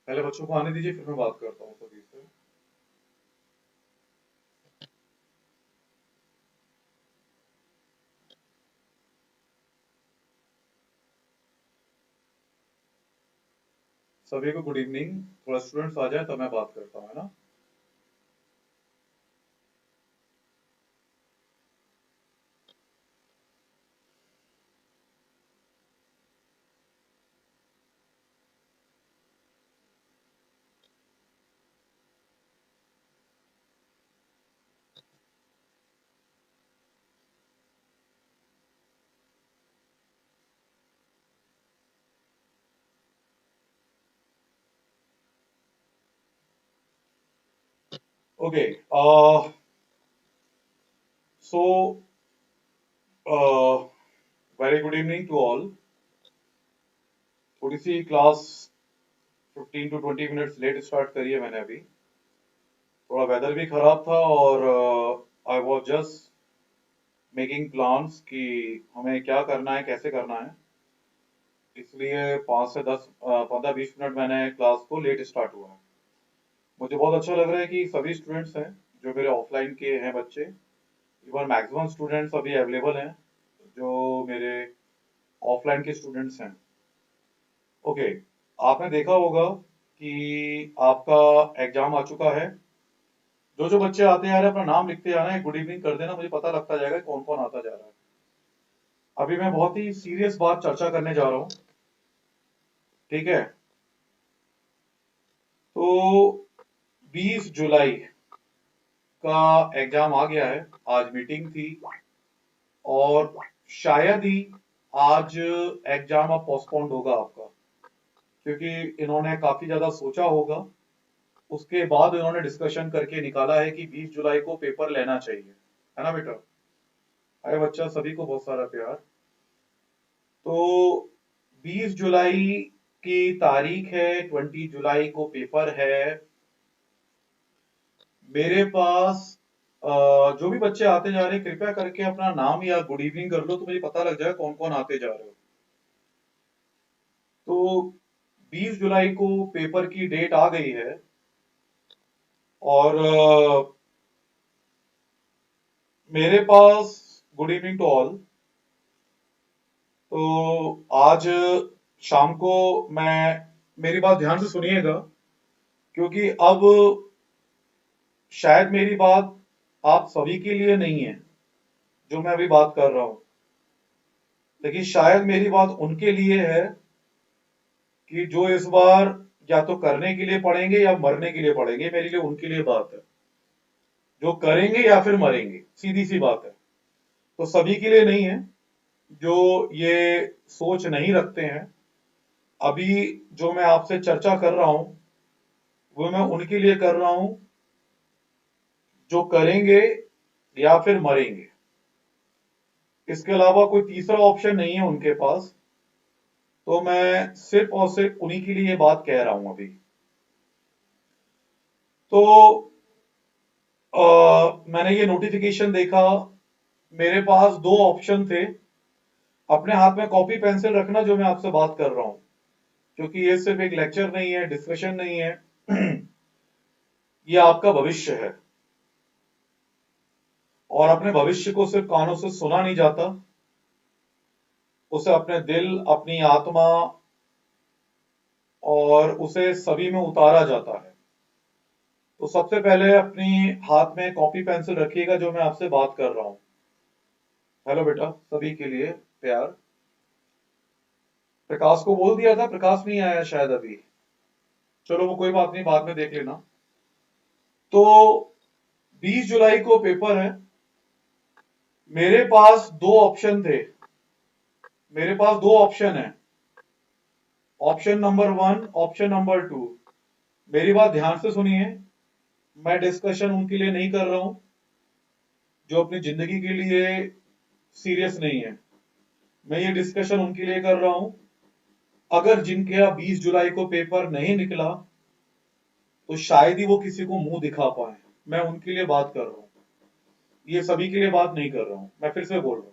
पहले बच्चों को आने दीजिए, फिर मैं बात करता हूँ सभी से। सभी को गुड इवनिंग। थोड़ा स्टूडेंट्स आ जाए तो मैं बात करता हूँ, है ना। Okay. So very good evening to all. थोड़ी सी class 15 to 20 minutes late start करी है मैंने अभी। थोड़ा वेदर भी खराब था और I was just making plans कि हमें क्या करना है, कैसे करना है। इसलिए 5 से 10 15 20 मिनट मैंने क्लास को लेट स्टार्ट हुआ है। मुझे बहुत अच्छा लग रहा है कि सभी स्टूडेंट्स हैं जो मेरे ऑफलाइन के हैं बच्चे। इवन मैक्सिमम स्टूडेंट्स अभी अवेलेबल हैं जो मेरे ऑफलाइन के स्टूडेंट्स हैं। ओके। आपने देखा होगा कि आपका एग्जाम आ चुका है। जो जो बच्चे आते जा रहे हैं अपना नाम लिखते जाना है, गुड इवनिंग कर देना, मुझे पता लगता जाएगा कौन कौन आता जा रहा है। अभी मैं बहुत ही सीरियस बात चर्चा करने जा रहा हूँ। ठीक है। तो 20 जुलाई का एग्जाम आ गया है। आज मीटिंग थी और शायद ही आज एग्जाम अब पोस्टपोन्ड होगा आपका, क्योंकि इन्होंने काफी ज्यादा सोचा होगा। उसके बाद इन्होंने डिस्कशन करके निकाला है कि 20 जुलाई को पेपर लेना चाहिए, है ना बेटा। अरे बच्चा, सभी को बहुत सारा प्यार। तो 20 जुलाई की तारीख है, 20 जुलाई को पेपर है। मेरे पास जो भी बच्चे आते जा रहे हैं कृपया करके अपना नाम या गुड इवनिंग कर लो तो मुझे पता लग जाए कौन कौन आते जा रहे हो। तो 20 जुलाई को पेपर की डेट आ गई है और मेरे पास, गुड इवनिंग टू ऑल। तो आज शाम को मैं, मेरी बात ध्यान से सुनिएगा, क्योंकि अब शायद मेरी बात आप सभी के लिए नहीं है जो मैं अभी बात कर रहा हूं, लेकिन शायद मेरी बात उनके लिए है कि जो इस बार या तो करने के लिए पढ़ेंगे या मरने के लिए पढ़ेंगे। मेरे लिए, उनके लिए बात है जो करेंगे या फिर मरेंगे, सीधी सी बात है। तो सभी के लिए नहीं है जो ये सोच नहीं रखते हैं। अभी जो मैं आपसे चर्चा कर रहा हूं वो मैं उनके लिए कर रहा हूं जो करेंगे या फिर मरेंगे। इसके अलावा कोई तीसरा ऑप्शन नहीं है उनके पास। तो मैं सिर्फ और सिर्फ उन्हीं के लिए ये बात कह रहा हूं अभी। तो मैंने ये नोटिफिकेशन देखा। मेरे पास दो ऑप्शन थे। अपने हाथ में कॉपी पेंसिल रखना जो मैं आपसे बात कर रहा हूं, क्योंकि ये सिर्फ एक लेक्चर नहीं है, डिस्कशन नहीं है। ये आपका भविष्य है और अपने भविष्य को सिर्फ कानों से सुना नहीं जाता, उसे अपने दिल, अपनी आत्मा और उसे सभी में उतारा जाता है। तो सबसे पहले अपनी हाथ में कॉपी पेंसिल रखिएगा जो मैं आपसे बात कर रहा हूं। हेलो बेटा, सभी के लिए प्यार। प्रकाश को बोल दिया था, प्रकाश नहीं आया शायद अभी। चलो वो कोई बात नहीं, बाद में देख लेना। तो 20 जुलाई को पेपर है। मेरे पास दो ऑप्शन थे। मेरे पास दो ऑप्शन है, ऑप्शन नंबर 1, ऑप्शन नंबर 2। मेरी बात ध्यान से सुनिए। मैं डिस्कशन उनके लिए नहीं कर रहा हूं जो अपनी जिंदगी के लिए सीरियस नहीं है। मैं ये डिस्कशन उनके लिए कर रहा हूं अगर जिनके यहाँ 20 जुलाई को पेपर नहीं निकला तो शायद ही वो किसी को मुंह दिखा पाए। मैं उनके लिए बात कर रहा हूं, ये सभी के लिए बात नहीं कर रहा हूं। मैं फिर से बोल रहा हूं।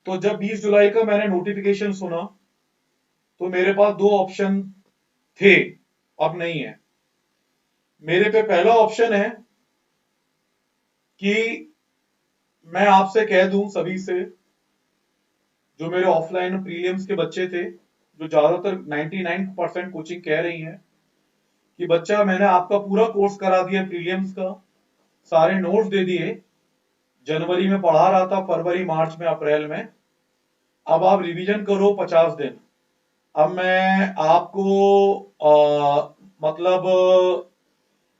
तो जब 20 जुलाई का मैंने नोटिफिकेशन सुना तो मेरे पास दो ऑप्शन थे, अब नहीं है। मेरे पे पहला ऑप्शन है कि मैं आपसे कह दूं सभी से, जो मेरे ऑफलाइन प्रीलिम्स के बच्चे थे, जो ज्यादातर 99% कोचिंग कह रही हैं कि बच्चा मैंने आपका पूरा कोर्स करा दिया प्रीलिम्स का, सारे नोट्स दे दिए, जनवरी में पढ़ा रहा था, फरवरी मार्च में अप्रैल में, अब आप रिवीजन करो 50 दिन। अब मैं आपको मतलब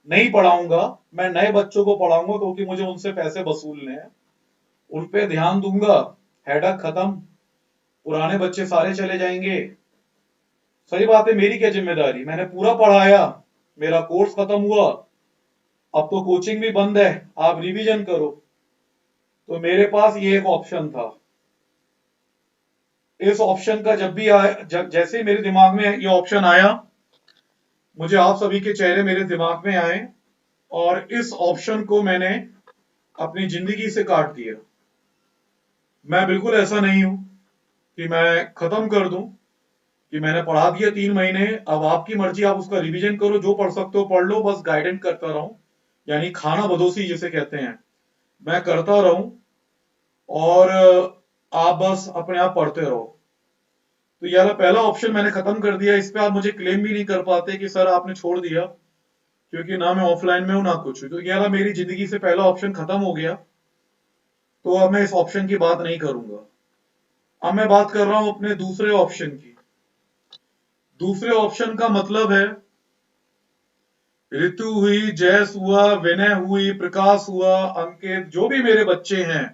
नहीं पढ़ाऊंगा, मैं नए बच्चों को पढ़ाऊंगा क्योंकि मुझे उनसे पैसे वसूलने हैं, उन पे ध्यान दूंगा, हेडक खत्म, पुराने बच्चे सारे चले जाएंगे। सही बात है, मेरी क्या जिम्मेदारी, मैंने पूरा पढ़ाया, मेरा कोर्स खत्म हुआ, अब तो कोचिंग भी बंद है, आप रिवीजन करो। तो मेरे पास ये एक ऑप्शन था। इस ऑप्शन का जब भी आया, जैसे ही मेरे दिमाग में ये ऑप्शन आया, मुझे आप सभी के चेहरे मेरे दिमाग में आए, और इस ऑप्शन को मैंने अपनी जिंदगी से काट दिया। मैं बिल्कुल ऐसा नहीं हूं कि मैं खत्म कर दूं, कि मैंने पढ़ा दिया 3 महीने, अब आपकी मर्जी, आप उसका रिवीजन करो, जो पढ़ सकते हो पढ़ लो, बस गाइडेंस करता रहूं, यानी खाना बदोशी जिसे कहते हैं, मैं करता रहूं, और आप बस अपने आप पढ़ते रहो। तो ये वाला पहला ऑप्शन मैंने खत्म कर दिया। इस पे आप मुझे क्लेम भी नहीं कर पाते कि सर आपने छोड़ दिया, क्योंकि ना मैं ऑफलाइन में हूं ना कुछ। तो ये वाला मेरी जिंदगी से पहला ऑप्शन खत्म हो गया, तो अब मैं इस ऑप्शन की बात नहीं करूंगा। अब मैं बात कर रहा हूं अपने दूसरे ऑप्शन की। दूसरे ऑप्शन का मतलब है, ऋतु हुई, जयस हुआ, विनय हुई, प्रकाश हुआ, अंकित, जो भी मेरे बच्चे हैं,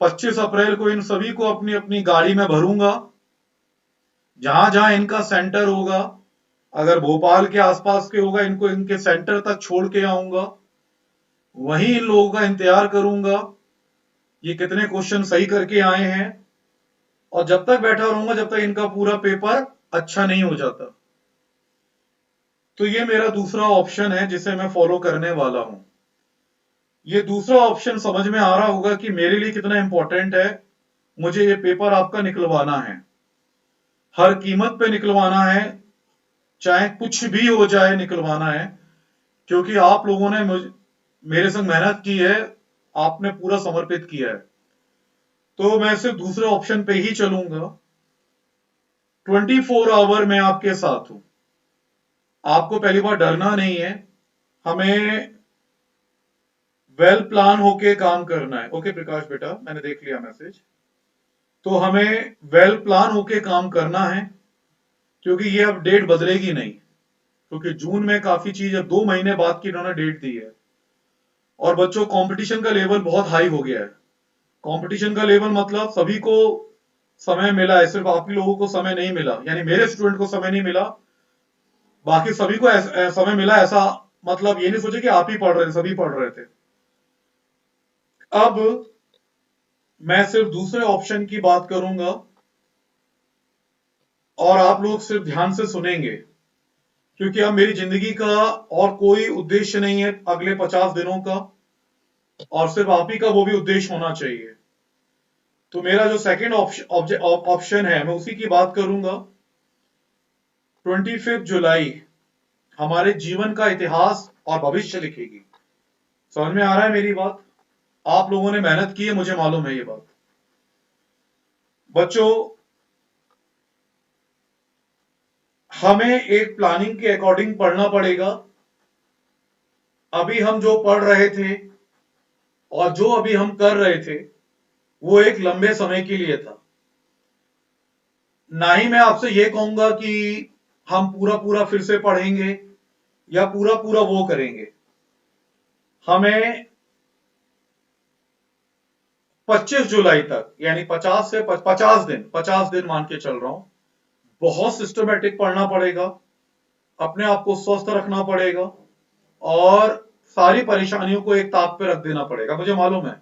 25 अप्रैल को इन सभी को अपनी अपनी गाड़ी में भरूंगा, जहां जहां इनका सेंटर होगा, अगर भोपाल के आसपास के होगा, इनको इनके सेंटर तक छोड़ के आऊंगा, वहीं इन लोगों का इंतजार करूंगा ये कितने क्वेश्चन सही करके आए हैं, और जब तक बैठा रहूंगा जब तक इनका पूरा पेपर अच्छा नहीं हो जाता। तो ये मेरा दूसरा ऑप्शन है जिसे मैं फॉलो करने वाला हूं। ये दूसरा ऑप्शन समझ में आ रहा होगा कि मेरे लिए कितना इंपॉर्टेंट है। मुझे ये पेपर आपका निकलवाना है, हर कीमत पे निकलवाना है, चाहे कुछ भी हो जाए निकलवाना है, क्योंकि आप लोगों ने मेरे संग मेहनत की है, आपने पूरा समर्पित किया है। तो मैं सिर्फ दूसरे ऑप्शन पे ही चलूंगा। 24 आवर मैं आपके साथ हूं, आपको पहली बार डरना नहीं है, हमें वेल प्लान होके काम करना है। ओके प्रकाश बेटा, मैंने देख लिया मैसेज। तो हमें वेल प्लान होके काम करना है, क्योंकि ये अब डेट बदलेगी नहीं, क्योंकि जून में काफी चीज, अब 2 महीने बाद की इन्होंने डेट दी है। और बच्चों, कंपटीशन का लेवल बहुत हाई हो गया है। कंपटीशन का लेवल मतलब सभी को समय मिला है, सिर्फ आप ही लोगों को समय नहीं मिला, यानी मेरे स्टूडेंट को समय नहीं मिला, बाकी सभी को समय मिला। ऐसा मतलब ये नहीं सोचे कि आप ही पढ़ रहे थे, सभी पढ़ रहे थे। अब मैं सिर्फ दूसरे ऑप्शन की बात करूंगा, और आप लोग सिर्फ ध्यान से सुनेंगे, क्योंकि अब मेरी जिंदगी का और कोई उद्देश्य नहीं है अगले 50 दिनों का, और सिर्फ आप ही का वो भी उद्देश्य होना चाहिए। तो मेरा जो सेकंड ऑप्शन है, मैं उसी की बात करूंगा। 25 जुलाई हमारे जीवन का इतिहास और भविष्य लिखेगी। समझ में आ रहा है मेरी बात? आप लोगों ने मेहनत की है, मुझे मालूम है ये बात। बच्चों, हमें एक प्लानिंग के अकॉर्डिंग पढ़ना पड़ेगा। अभी हम जो पढ़ रहे थे और जो अभी हम कर रहे थे, वो एक लंबे समय के लिए था। ना ही मैं आपसे ये कहूंगा कि हम पूरा पूरा फिर से पढ़ेंगे या पूरा पूरा वो करेंगे। हमें 25 जुलाई तक, यानी 50 दिन मान के चल रहा हूं, बहुत सिस्टमेटिक पढ़ना पड़ेगा, अपने आप को स्वस्थ रखना पड़ेगा, और सारी परेशानियों को एक ताक पे रख देना पड़ेगा। मुझे मालूम है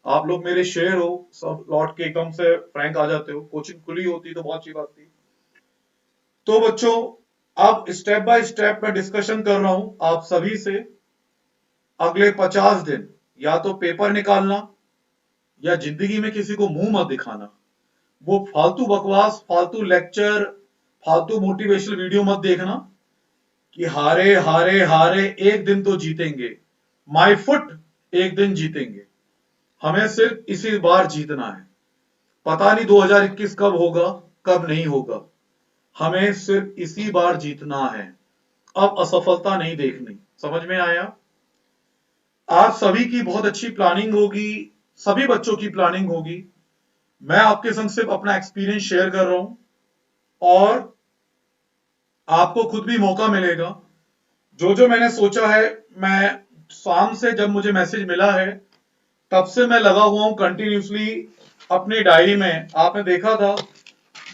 आप लोग मेरे शेर हो, सब लौट के एकदम से फ्रैंक आ जाते हो, कोचिंग खुली होती तो बहुत अच्छी बात थी। तो बच्चों, अब स्टेप बाय स्टेप मैं डिस्कशन कर रहा हूं आप सभी से। अगले 50 दिन या तो पेपर निकालना, या जिंदगी में किसी को मुंह मत दिखाना। वो फालतू बकवास, फालतू लेक्चर, फालतू मोटिवेशनल वीडियो मत देखना कि हारे हारे हारे, एक दिन तो जीतेंगे, माय फुट, एक दिन जीतेंगे। हमें सिर्फ इसी बार जीतना है। पता नहीं 2021 कब होगा, कब नहीं होगा। हमें सिर्फ इसी बार जीतना है। अब असफलता नहीं देखनी। समझ में आया? आप सभी की बहुत अच्छी प्लानिंग होगी, सभी बच्चों की प्लानिंग होगी। मैं आपके संग सिर्फ अपना एक्सपीरियंस शेयर कर रहा हूं, और आपको खुद भी मौका मिलेगा। जो जो मैंने सोचा है, मैं शाम से जब मुझे मैसेज मिला है तब से मैं लगा हुआ हूं कंटिन्यूसली अपनी डायरी में। आपने देखा था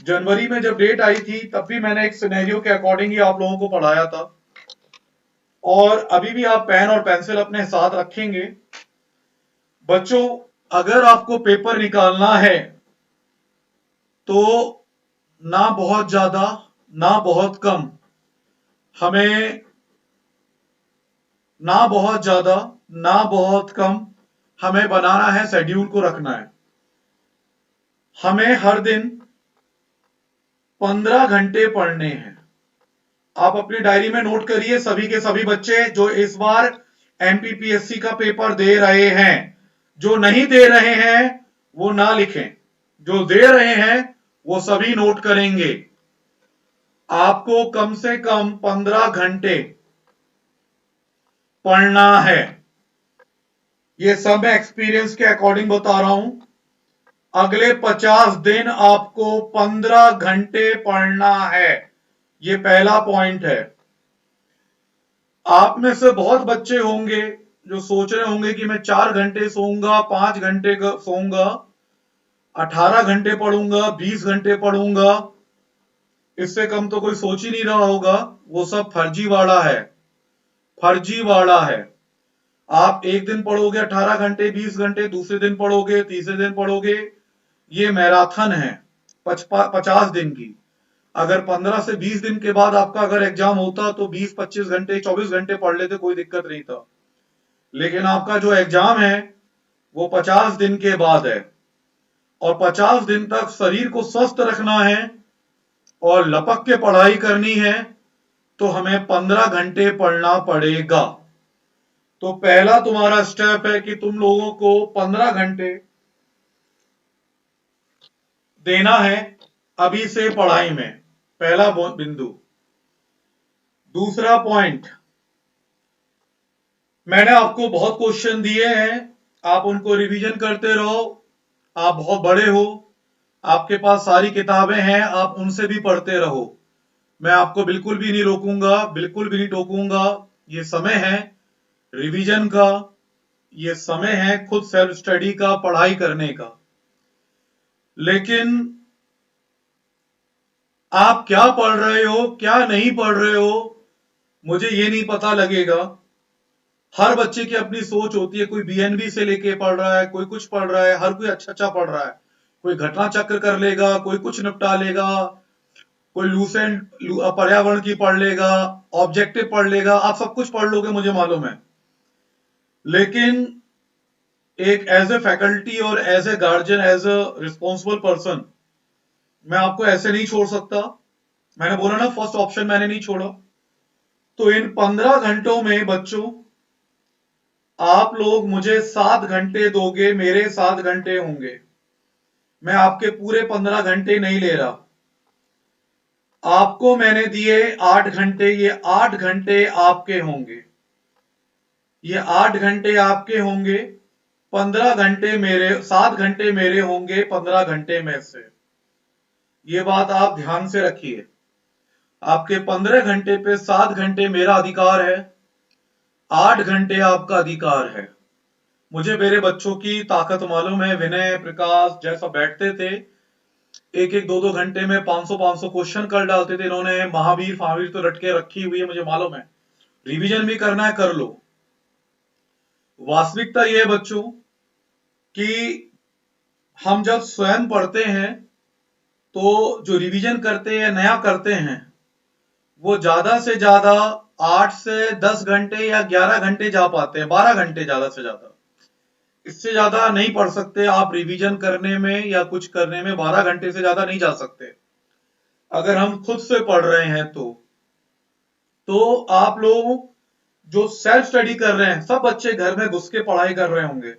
जनवरी में जब डेट आई थी तब भी मैंने एक सिनेरियो के अकॉर्डिंग ही आप लोगों को पढ़ाया था, और अभी भी आप पेन और पेंसिल अपने साथ रखेंगे। बच्चों, अगर आपको पेपर निकालना है तो ना बहुत ज्यादा ना बहुत कम, हमें ना बहुत ज्यादा ना बहुत कम, हमें बनाना है, शेड्यूल को रखना है। हमें हर दिन 15 घंटे पढ़ने हैं। आप अपनी डायरी में नोट करिए, सभी के सभी बच्चे जो इस बार एमपीपीएससी का पेपर दे रहे हैं। जो नहीं दे रहे हैं वो ना लिखें, जो दे रहे हैं वो सभी नोट करेंगे। आपको कम से कम 15 घंटे पढ़ना है। ये सब मैं एक्सपीरियंस के अकॉर्डिंग बता रहा हूं। अगले 50 दिन आपको 15 घंटे पढ़ना है। ये पहला पॉइंट है। आप में से बहुत बच्चे होंगे जो सोच रहे होंगे कि मैं 4 घंटे सोऊंगा, 5 घंटे सोऊंगा, 18 घंटे पढ़ूंगा, 20 घंटे पढ़ूंगा, इससे कम तो कोई सोच ही नहीं रहा होगा। वो सब फर्जीवाड़ा है, फर्जीवाड़ा है। आप एक दिन पढ़ोगे 18 घंटे 20 घंटे, दूसरे दिन पढ़ोगे, तीसरे दिन पढ़ोगे। ये मैराथन है 50 दिन की। अगर 15 से 20 दिन के बाद आपका अगर एग्जाम होता तो 20-25 घंटे 24 घंटे पढ़ लेते, कोई दिक्कत नहीं था। लेकिन आपका जो एग्जाम है वो 50 दिन के बाद है, और 50 दिन तक शरीर को स्वस्थ रखना है और लपक के पढ़ाई करनी है, तो हमें 15 घंटे पढ़ना पड़ेगा। तो पहला तुम्हारा स्टेप है कि तुम लोगों को 15 घंटे देना है अभी से पढ़ाई में। पहला बिंदु। दूसरा पॉइंट, मैंने आपको बहुत क्वेश्चन दिए हैं, आप उनको रिवीजन करते रहो। आप बहुत बड़े हो, आपके पास सारी किताबें हैं, आप उनसे भी पढ़ते रहो। मैं आपको बिल्कुल भी नहीं रोकूंगा, बिल्कुल भी नहीं टोकूंगा। ये समय है रिवीजन का, ये समय है खुद सेल्फ स्टडी का, पढ़ाई करने का। लेकिन आप क्या पढ़ रहे हो, क्या नहीं पढ़ रहे हो, मुझे ये नहीं पता लगेगा। हर बच्चे की अपनी सोच होती है। कोई बीएनबी से लेके पढ़ रहा है, कोई कुछ पढ़ रहा है, हर कोई अच्छा अच्छा पढ़ रहा है। कोई घटना चक्र कर लेगा, कोई कुछ निपटा लेगा, कोई लूसेंट पर्यावरण की पढ़ लेगा, ऑब्जेक्टिव पढ़ लेगा। आप सब कुछ पढ़ लोगे, मुझे मालूम है। लेकिन एक एज ए फैकल्टी और as a guardian, as a responsible person, मैं आपको ऐसे नहीं छोड़ सकता। मैंने बोला ना, फर्स्ट ऑप्शन मैंने नहीं छोड़ा। तो इन 15 घंटों में बच्चों, आप लोग मुझे 7 घंटे दोगे, मेरे 7 घंटे होंगे। मैं आपके पूरे 15 घंटे नहीं ले रहा। आपको मैंने दिए 8 घंटे, ये 8 घंटे आपके होंगे, ये 8 घंटे आपके होंगे। 15 घंटे मेरे, 7 घंटे मेरे होंगे 15 घंटे में से। ये बात आप ध्यान से रखिए। आपके 15 घंटे पे 7 घंटे मेरा अधिकार है, 8 घंटे आपका अधिकार है। मुझे मेरे बच्चों की ताकत मालूम है। विनय, प्रकाश जैसा बैठते थे, एक एक दो दो घंटे में 500 क्वेश्चन कर डालते थे इन्होंने। महावीर फावीर तो रटके रखी हुई है, मुझे मालूम है। रिवीजन भी करना है, कर लो। वास्तविकता यह है बच्चों कि हम जब स्वयं पढ़ते हैं तो जो रिवीजन करते हैं, नया करते हैं, वो ज्यादा से ज्यादा 8 से 10 घंटे या 11 घंटे जा पाते हैं, 12 घंटे ज्यादा से ज्यादा। इससे ज्यादा नहीं पढ़ सकते आप रिवीजन करने में या कुछ करने में, 12 घंटे से ज्यादा नहीं जा सकते। अगर हम खुद से पढ़ रहे हैं तो आप लोग जो सेल्फ स्टडी कर रहे हैं, सब बच्चे घर में घुस के पढ़ाई कर रहे होंगे,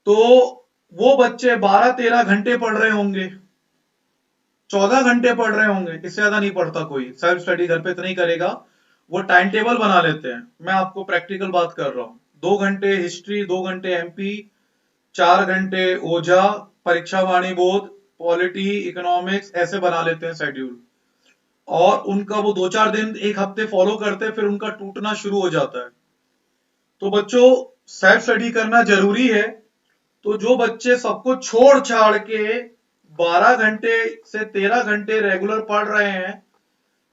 तो वो बच्चे 12-13 घंटे पढ़ रहे होंगे, 14 घंटे पढ़ रहे होंगे, इससे ज्यादा नहीं पढ़ता कोई। सेल्फ स्टडी घर पे तो नहीं करेगा, वो टाइम टेबल बना लेते हैं। मैं आपको प्रैक्टिकल बात कर रहा हूं। 2 घंटे हिस्ट्री, 2 घंटे एमपी, 4 घंटे ओझा, परीक्षा वाणी बोध, पॉलिटी, इकोनॉमिक्स, ऐसे बना लेते हैं शेड्यूल। और उनका वो 2-4 दिन, एक हफ्ते फॉलो करते हैं, फिर उनका टूटना शुरू हो जाता है। तो बच्चों, सेल्फ स्टडी करना जरूरी है। तो जो बच्चे सबको छोड़ छाड़ के 12 घंटे से 13 घंटे रेगुलर पढ़ रहे हैं,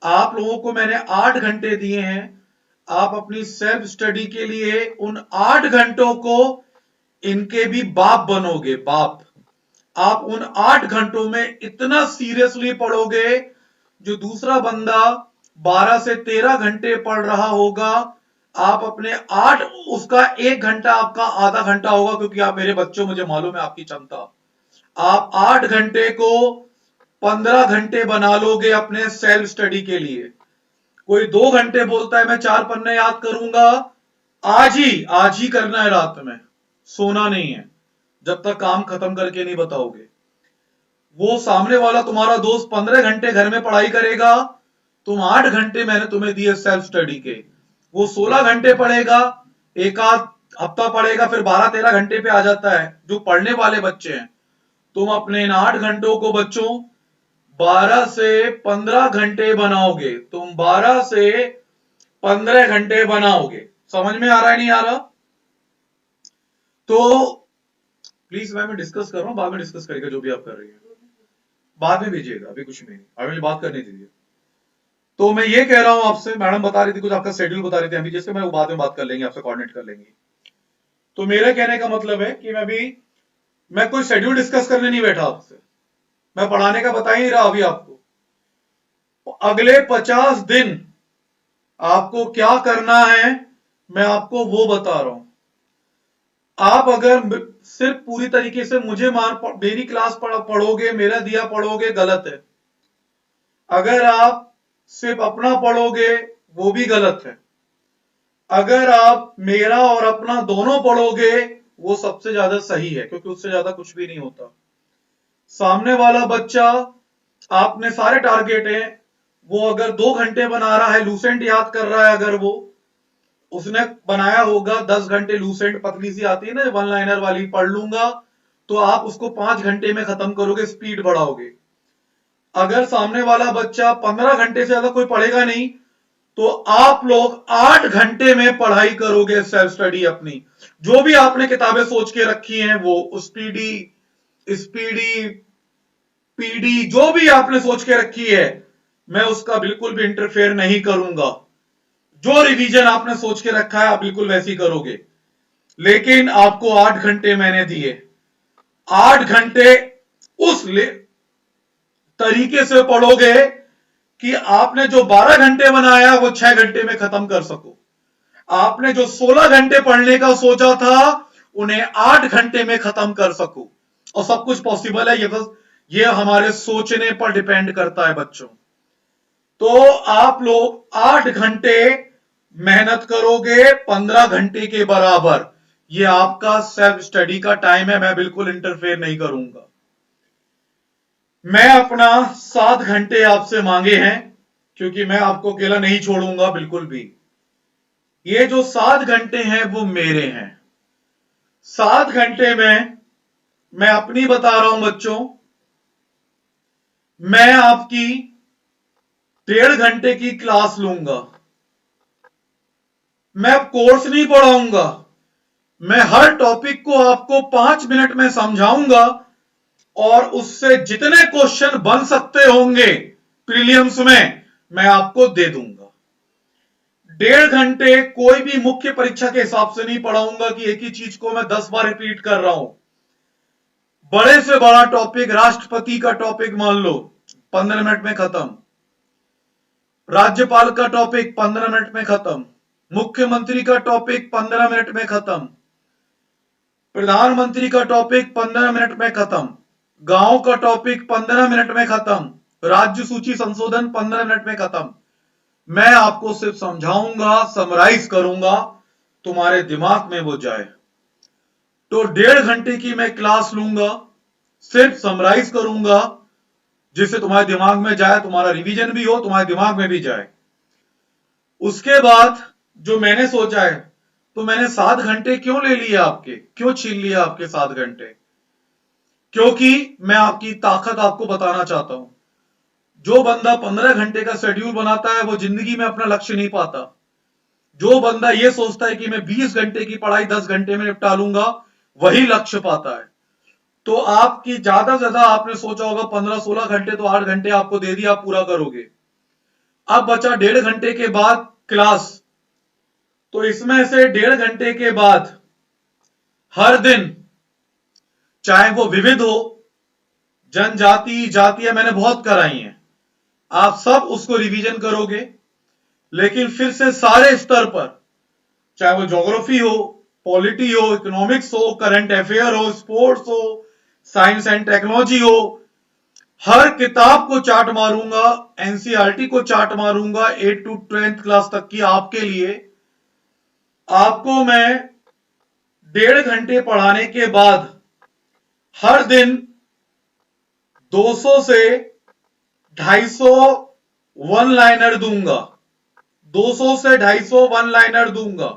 आप लोगों को मैंने 8 घंटे दिए हैं। आप अपनी सेल्फ स्टडी के लिए उन 8 घंटों को इनके भी बाप बनोगे, बाप। आप उन 8 घंटों में इतना सीरियसली पढ़ोगे, जो दूसरा बंदा 12 से 13 घंटे पढ़ रहा होगा, आप अपने 8, उसका 1 घंटा आपका आधा घंटा होगा, क्योंकि आप मेरे बच्चों, मुझे मालूम है आपकी क्षमता। आप 8 घंटे को 15 घंटे बना लोगे अपने सेल्फ स्टडी के लिए। कोई 2 घंटे बोलता है मैं 4 पन्ने याद करूंगा, आज ही करना है, रात में सोना नहीं है जब तक काम खत्म करके नहीं बताओगे। वो सामने वाला तुम्हारा दोस्त 15 घंटे घर में पढ़ाई करेगा, तुम 8 घंटे मैंने तुम्हें दिए सेल्फ स्टडी के, वो 16 घंटे पढ़ेगा, एक आध हफ्ता पढ़ेगा, फिर 12-13 घंटे पे आ जाता है जो पढ़ने वाले बच्चे हैं। तुम अपने इन 8 घंटों को बच्चों 12 से 15 घंटे बनाओगे, तुम 12 से 15 घंटे बनाओगे। समझ में आ रहा है, नहीं आ रहा? तो प्लीज मैं डिस्कस कर रहा हूं, बाद में डिस्कस करेगा जो भी आप कर रही है, बाद में भेजिएगा, अभी कुछ नहीं, अभी बात करनी दीजिए। तो मैं ये कह रहा हूं आपसे, मैडम बता रही थी कुछ, आपका शेड्यूल बता रही थी अभी, जैसे मैं वो बाद में बात कर लेंगे, आपसे कोऑर्डिनेट कर लेंगे। तो मेरे कहने का मतलब है कि मैं कोई शेड्यूल डिस्कस करने नहीं बैठा आपसे, मैं पढ़ाने का बता ही नहीं रहा अभी आपको। अगले 50 दिन आपको क्या करना है, मैं आपको वो बता रहा हूं। आप अगर सिर्फ पूरी तरीके से मुझे मेरी क्लास पढ़ोगे, मेरा दिया पढ़ोगे, गलत है। अगर आप सिर्फ अपना पढ़ोगे, वो भी गलत है। अगर आप मेरा और अपना दोनों पढ़ोगे, वो सबसे ज्यादा सही है, क्योंकि उससे ज्यादा कुछ भी नहीं होता। सामने वाला बच्चा, आपने सारे टारगेट हैं, वो अगर 2 घंटे बना रहा है, लूसेंट याद कर रहा है, अगर वो उसने बनाया होगा 10 घंटे, लूसेंट पतली सी आती है ना, 1 लाइनर वाली, पढ़ लूंगा, तो आप उसको 5 घंटे में खत्म करोगे, स्पीड बढ़ाओगे। अगर सामने वाला बच्चा 15 घंटे से ज्यादा कोई पढ़ेगा नहीं, तो आप लोग 8 घंटे में पढ़ाई करोगे सेल्फ स्टडी अपनी। जो भी आपने किताबें सोच के रखी हैं, वो स्पीडी स्पीडी पीडी, जो भी आपने सोच के रखी है, मैं उसका बिल्कुल भी इंटरफेयर नहीं करूंगा। जो रिवीजन आपने सोच के रखा है, आप बिल्कुल वैसी करोगे। लेकिन आपको 8 घंटे मैंने दिए, 8 घंटे उस तरीके से पढ़ोगे कि आपने जो 12 घंटे बनाया, वो 6 घंटे में खत्म कर सको। आपने जो 16 घंटे पढ़ने का सोचा था, उन्हें 8 घंटे में खत्म कर सको। और सब कुछ पॉसिबल है, ये हमारे सोचने पर डिपेंड करता है बच्चों। तो आप लोग 8 घंटे मेहनत करोगे, 15 घंटे के बराबर। ये आपका सेल्फ स्टडी का टाइम है, मैं बिल्कुल इंटरफेयर नहीं करूंगा। मैं अपना 7 घंटे आपसे मांगे हैं, क्योंकि मैं आपको अकेला नहीं छोड़ूंगा बिल्कुल भी। ये जो 7 घंटे हैं, वो मेरे हैं। 7 घंटे में मैं अपनी बता रहा हूं बच्चों, मैं आपकी 1.5 घंटे की क्लास लूंगा। मैं कोर्स नहीं पढ़ाऊंगा, मैं हर टॉपिक को आपको 5 मिनट में समझाऊंगा, और उससे जितने क्वेश्चन बन सकते होंगे प्रीलिम्स में, मैं आपको दे दूंगा। 1.5 घंटे कोई भी मुख्य परीक्षा के हिसाब से नहीं पढ़ाऊंगा कि एक ही चीज को मैं 10 बार रिपीट कर रहा हूं। बड़े से बड़ा टॉपिक, राष्ट्रपति का टॉपिक मान लो, 15 मिनट में खत्म। राज्यपाल का टॉपिक 15 मिनट में खत्म। मुख्यमंत्री का टॉपिक 15 मिनट में खत्म। प्रधानमंत्री का टॉपिक 15 मिनट में खत्म। गांव का टॉपिक 15 मिनट में खत्म। राज्य सूची संशोधन 15 मिनट में खत्म। मैं आपको सिर्फ समझाऊंगा, समराइज करूंगा, तुम्हारे दिमाग में वो जाए। तो 1.5 घंटे की मैं क्लास लूंगा, सिर्फ समराइज करूंगा, जिससे तुम्हारे दिमाग में जाए, तुम्हारा रिवीजन भी हो, तुम्हारे दिमाग में भी जाए। उसके बाद जो मैंने सोचा है, तो मैंने 7 घंटे क्यों ले लिए आपके, क्यों छीन लिया आपके 7 घंटे? क्योंकि मैं आपकी ताकत आपको बताना चाहता हूं। जो बंदा 15 घंटे का शेड्यूल बनाता है वो जिंदगी में अपना लक्ष्य नहीं पाता। जो बंदा ये सोचता है कि मैं 20 घंटे की पढ़ाई 10 घंटे में निपटा लूंगा, वही लक्ष्य पाता है। तो आपकी ज्यादा से ज्यादा आपने सोचा होगा 15-16 घंटे, तो 8 घंटे आपको दे दिया, आप पूरा करोगे। अब बचा 1.5 घंटे के बाद क्लास। तो इसमें से 1.5 घंटे के बाद हर दिन, चाहे वो विविध हो, जनजाति, जातियां मैंने बहुत कराई हैं, आप सब उसको रिवीजन करोगे। लेकिन फिर से सारे स्तर पर, चाहे वो ज्योग्राफी हो, पॉलिटी हो, इकोनॉमिक्स हो, करंट अफेयर हो, स्पोर्ट्स हो, साइंस एंड टेक्नोलॉजी हो, हर किताब को चाट मारूंगा, एनसीईआरटी को चाट मारूंगा 8 to 10th क्लास तक की आपके लिए। आपको मैं 1.5 घंटे पढ़ाने के बाद हर दिन 200 से 250 वन लाइनर दूंगा, 200 से 250 वन लाइनर दूंगा।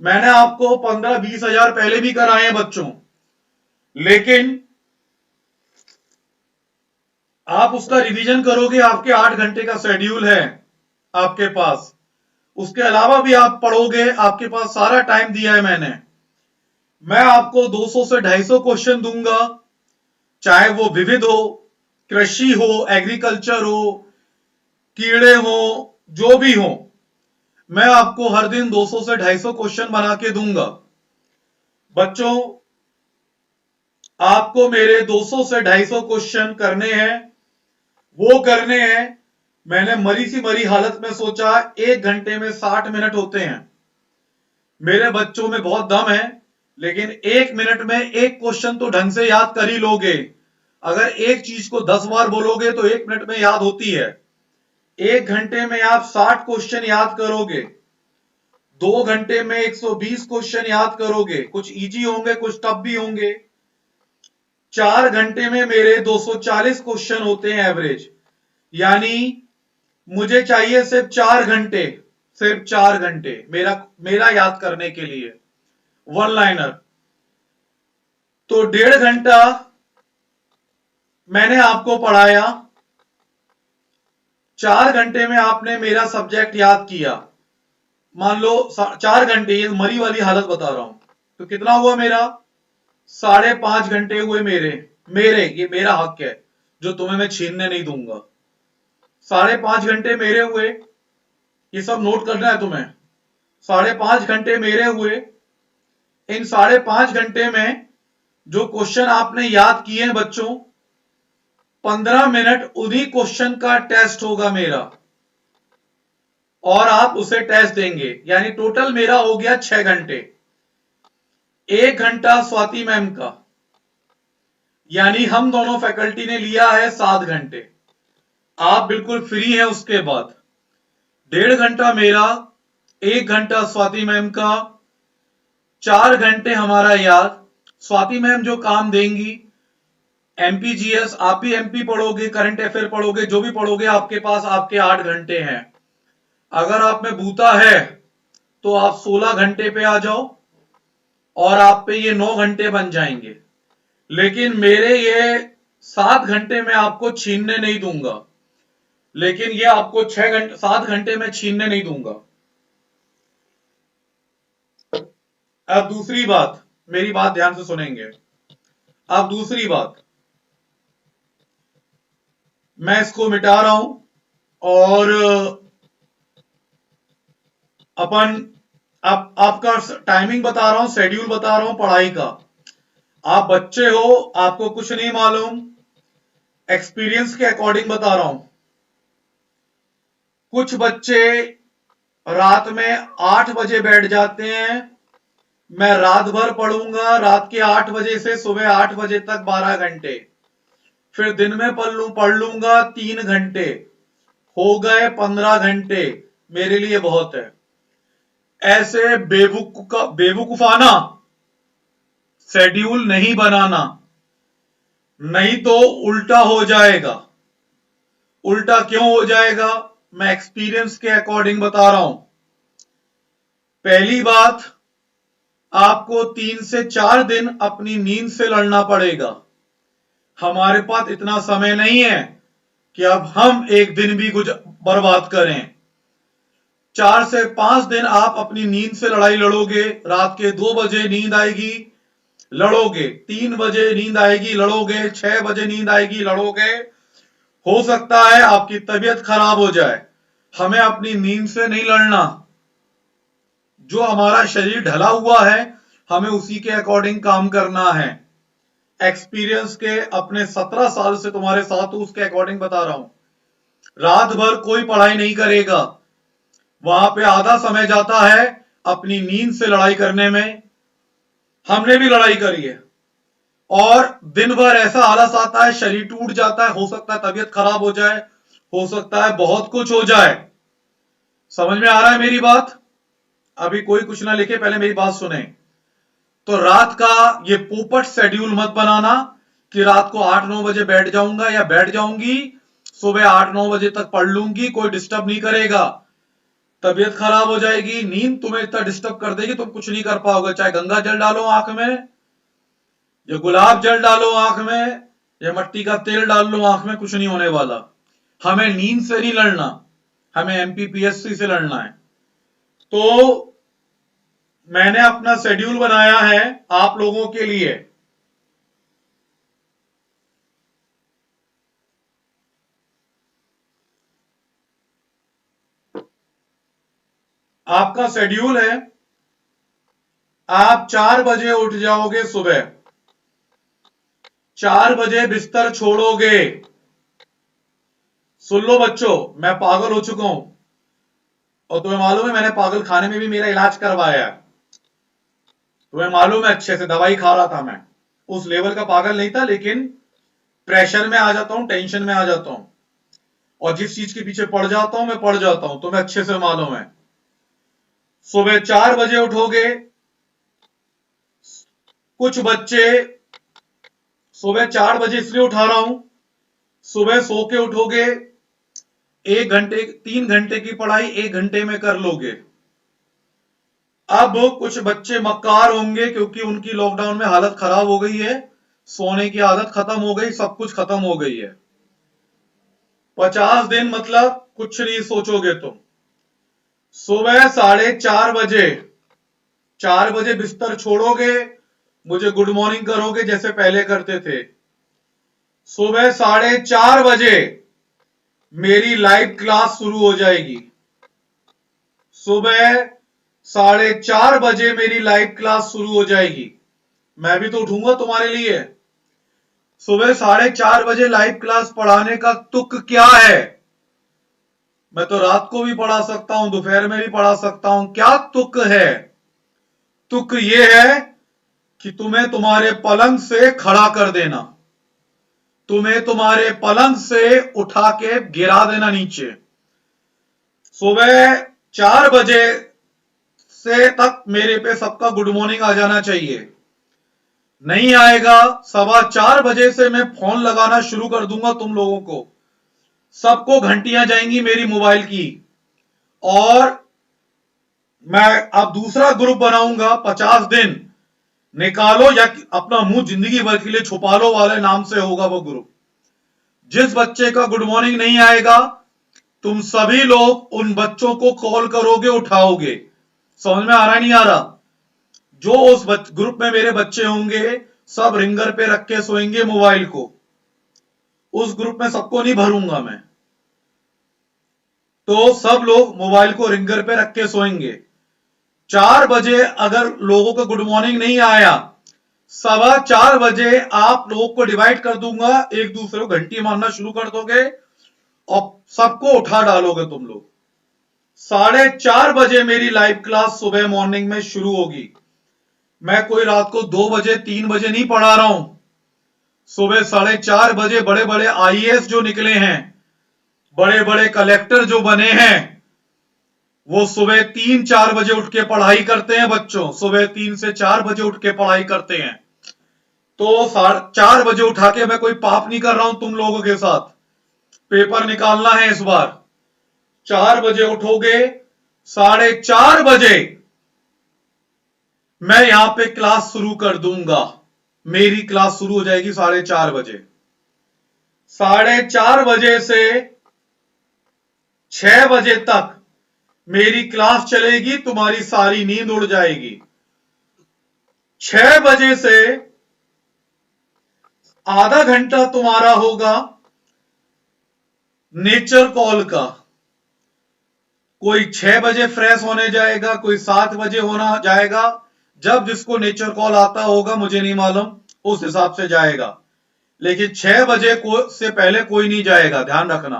मैंने आपको 15-20 हजार पहले भी कराए हैं बच्चों, लेकिन आप उसका रिवीजन करोगे। आपके 8 घंटे का शेड्यूल है आपके पास, उसके अलावा भी आप पढ़ोगे, आपके पास सारा टाइम दिया है मैंने। मैं आपको 200 से 250 क्वेश्चन दूंगा, चाहे वो विविध हो, कृषि हो, एग्रीकल्चर हो, कीड़े हो, जो भी हो, मैं आपको हर दिन 200 से 250 क्वेश्चन बना के दूंगा। बच्चों, आपको मेरे 200 से 250 क्वेश्चन करने हैं, वो करने हैं। मैंने मरी सी मरी हालत में सोचा 1 घंटे में 60 मिनट होते हैं। मेरे बच्चों में बहुत दम है, लेकिन 1 मिनट में एक क्वेश्चन तो ढंग से याद कर ही लोगे। अगर एक चीज को 10 बार बोलोगे तो 1 मिनट में याद होती है। 1 घंटे में आप 60 क्वेश्चन याद करोगे, 2 घंटे में 120 क्वेश्चन याद करोगे। कुछ इजी होंगे, कुछ टफ भी होंगे। 4 घंटे में मेरे 240 क्वेश्चन होते हैं एवरेज, यानी मुझे चाहिए सिर्फ 4 घंटे, सिर्फ 4 घंटे मेरा याद करने के लिए वन लाइनर। तो 1.5 घंटा मैंने आपको पढ़ाया, 4 घंटे में आपने मेरा सब्जेक्ट याद किया। मान लो 4 घंटे, ये मरी वाली हालत बता रहा हूं, तो कितना हुआ मेरा? 5.5 घंटे हुए मेरे ये मेरा हक है जो तुम्हें मैं छीनने नहीं दूंगा। 5.5 घंटे मेरे हुए, ये सब नोट करना है तुम्हें। 5.5 घंटे मेरे हुए। इन 5.5 घंटे में जो क्वेश्चन आपने याद किए हैं बच्चों, 15 मिनट उन्हीं क्वेश्चन का टेस्ट होगा मेरा, और आप उसे टेस्ट देंगे, यानी टोटल मेरा हो गया 6 घंटे। 1 घंटा स्वाति मैम का, यानी हम दोनों फैकल्टी ने लिया है 7 घंटे। आप बिल्कुल फ्री हैं उसके बाद। 1.5 घंटा मेरा, 1 घंटा स्वाति मैम का, 4 घंटे हमारा याद। स्वाति मैम जो काम देंगी, एमपीजीएस, आप भी एमपी पढ़ोगे, करंट अफेयर पढ़ोगे, जो भी पढ़ोगे, आपके पास आपके 8 घंटे हैं। अगर आप में बूता है तो आप 16 घंटे पे आ जाओ, और आप पे ये 9 घंटे बन जाएंगे। लेकिन मेरे ये 7 घंटे में आपको छीनने नहीं दूंगा, लेकिन ये आपको 7 घंटे में छीनने नहीं दूंगा। अब दूसरी बात, मेरी बात ध्यान से सुनेंगे। अब दूसरी बात, मैं इसको मिटा रहा हूं, और आपका टाइमिंग बता रहा हूं, शेड्यूल बता रहा हूं पढ़ाई का। आप बच्चे हो, आपको कुछ नहीं मालूम, एक्सपीरियंस के अकॉर्डिंग बता रहा हूं। कुछ बच्चे रात में 8 बजे बैठ जाते हैं, मैं रात भर पढ़ूंगा, रात के 8 बजे से सुबह 8 बजे तक 12 घंटे। फिर दिन में पढ़ लूंगा 3 घंटे, हो गए 15 घंटे, मेरे लिए बहुत है। ऐसे बेवकूफाना शेड्यूल नहीं बनाना, नहीं तो उल्टा हो जाएगा। उल्टा क्यों हो जाएगा, मैं एक्सपीरियंस के अकॉर्डिंग बता रहा हूं। पहली बात, आपको 3 से 4 दिन अपनी नींद से लड़ना पड़ेगा। हमारे पास इतना समय नहीं है कि अब हम एक दिन भी कुछ बर्बाद करें। 4 से 5 दिन आप अपनी नींद से लड़ाई लड़ोगे। रात के 2 बजे नींद आएगी, लड़ोगे। 3 बजे नींद आएगी, लड़ोगे। 6 बजे नींद आएगी, लड़ोगे। हो सकता है आपकी तबीयत खराब हो जाए। हमें अपनी नींद से नहीं लड़ना। जो हमारा शरीर ढला हुआ है, हमें उसी के अकॉर्डिंग काम करना है। एक्सपीरियंस के अपने 17 साल से तुम्हारे साथ हूं, उसके अकॉर्डिंग बता रहा हूं। रात भर कोई पढ़ाई नहीं करेगा, वहां पे आधा समय जाता है अपनी नींद से लड़ाई करने में। हमने भी लड़ाई करी है। और दिन भर ऐसा आलस आता है, शरीर टूट जाता है, हो सकता है तबीयत खराब हो जाए, हो सकता है बहुत कुछ हो जाए। समझ में आ रहा है मेरी बात? अभी कोई कुछ ना लिखे, पहले मेरी बात सुने। तो रात का ये पोपट शेड्यूल मत बनाना कि रात को 8-9 बजे बैठ जाऊंगा या बैठ जाऊंगी, सुबह 8-9 बजे तक पढ़ लूंगी, कोई डिस्टर्ब नहीं करेगा। तबीयत खराब हो जाएगी, नींद तुम्हें इतना डिस्टर्ब कर देगी, तुम कुछ नहीं कर पाओगे। चाहे गंगा जल डालो आंख में, या गुलाब जल डालो आंख में, या मट्टी का तेल डाल लो आंख में, कुछ नहीं होने वाला। हमें नींद से नहीं लड़ना, हमें एमपीपीएससी से लड़ना है। तो मैंने अपना शेड्यूल बनाया है आप लोगों के लिए। आपका शेड्यूल है, आप 4 बजे उठ जाओगे सुबह, 4 बजे बिस्तर छोड़ोगे। सुन लो बच्चों, मैं पागल हो चुका हूं, और तुम्हें मालूम है मैंने पागल खाने में भी मेरा इलाज करवाया है। तुम्हें मालूम है, अच्छे से दवाई खा रहा था मैं। उस लेवल का पागल नहीं था, लेकिन प्रेशर में आ जाता हूं, टेंशन में आ जाता हूं, और जिस चीज के पीछे पड़ जाता हूं मैं पड़ जाता हूं, तुम्हें अच्छे से मालूम है। सुबह 4 बजे उठोगे। कुछ बच्चे, सुबह 4 बजे इसलिए उठा रहा हूं, सुबह सो के उठोगे, 1 घंटे 3 घंटे की पढ़ाई 1 घंटे में कर लोगे। अब कुछ बच्चे मक्कार होंगे क्योंकि उनकी लॉकडाउन में हालत खराब हो गई है, सोने की आदत खत्म हो गई, सब कुछ खत्म हो गई है। 50 दिन मतलब कुछ नहीं सोचोगे तुम। सुबह 4:30 बजे, 4 बजे बिस्तर छोड़ोगे, मुझे गुड मॉर्निंग करोगे जैसे पहले करते थे। सुबह 4:30 बजे मेरी लाइव क्लास शुरू हो जाएगी। सुबह 4:30 बजे मेरी लाइव क्लास शुरू हो जाएगी। मैं भी तो उठूंगा तुम्हारे लिए। सुबह 4:30 बजे लाइव क्लास पढ़ाने का तुक क्या है? मैं तो रात को भी पढ़ा सकता हूं, दोपहर में भी पढ़ा सकता हूं। क्या तुक है? तुक ये है कि तुम्हें तुम्हारे पलंग से खड़ा कर देना, तुम्हें तुम्हारे पलंग से उठा के गिरा देना नीचे। सुबह 4 बजे से तक मेरे पे सबका गुड मॉर्निंग आ जाना चाहिए। नहीं आएगा, 4:15 बजे से मैं फोन लगाना शुरू कर दूंगा तुम लोगों को। सबको घंटियां जाएंगी मेरी मोबाइल की, और मैं अब दूसरा ग्रुप बनाऊंगा। 50 दिन निकालो या अपना मुंह जिंदगी भर के लिए छुपा लो वाले नाम से होगा वो ग्रुप। जिस बच्चे का गुड मॉर्निंग नहीं आएगा, तुम सभी लोग उन बच्चों को कॉल करोगे, उठाओगे। समझ में आ रहा है नहीं आ रहा? जो उस ग्रुप में मेरे बच्चे होंगे, सब रिंगर पे रख के सोएंगे मोबाइल को। उस ग्रुप में सबको नहीं भरूंगा मैं, तो सब लोग मोबाइल को रिंगर पे रख के सोएंगे। 4 बजे अगर लोगों को गुड मॉर्निंग नहीं आया, 4:15 बजे आप लोगों को डिवाइड कर दूंगा, एक दूसरे को घंटी मारना शुरू कर दोगे और सबको उठा डालोगे तुम लोग। 4:30 बजे मेरी लाइव क्लास सुबह मॉर्निंग में शुरू होगी। मैं कोई रात को 2 बजे 3 बजे नहीं पढ़ा रहा हूं। सुबह 4:30 बजे बड़े बड़े आईएएस जो निकले हैं, बड़े बड़े कलेक्टर जो बने हैं, वो सुबह 3-4 बजे उठ के पढ़ाई करते हैं बच्चों। सुबह 3 से 4 बजे उठ के पढ़ाई करते हैं। तो 4 बजे उठा के मैं कोई पाप नहीं कर रहा हूं तुम लोगों के साथ। पेपर निकालना है इस बार। 4 बजे उठोगे, 4:30 बजे मैं यहां पे क्लास शुरू कर दूंगा। मेरी क्लास शुरू हो जाएगी 4:30 बजे। 4:30 बजे से 6 बजे तक मेरी क्लास चलेगी, तुम्हारी सारी नींद उड़ जाएगी। 6 बजे से आधा घंटा तुम्हारा होगा नेचर कॉल का। कोई 6 बजे फ्रेश होने जाएगा, कोई 7 बजे होना जाएगा। जब जिसको नेचर कॉल आता होगा, मुझे नहीं मालूम, उस हिसाब से जाएगा। लेकिन 6 बजे से पहले कोई नहीं जाएगा, ध्यान रखना।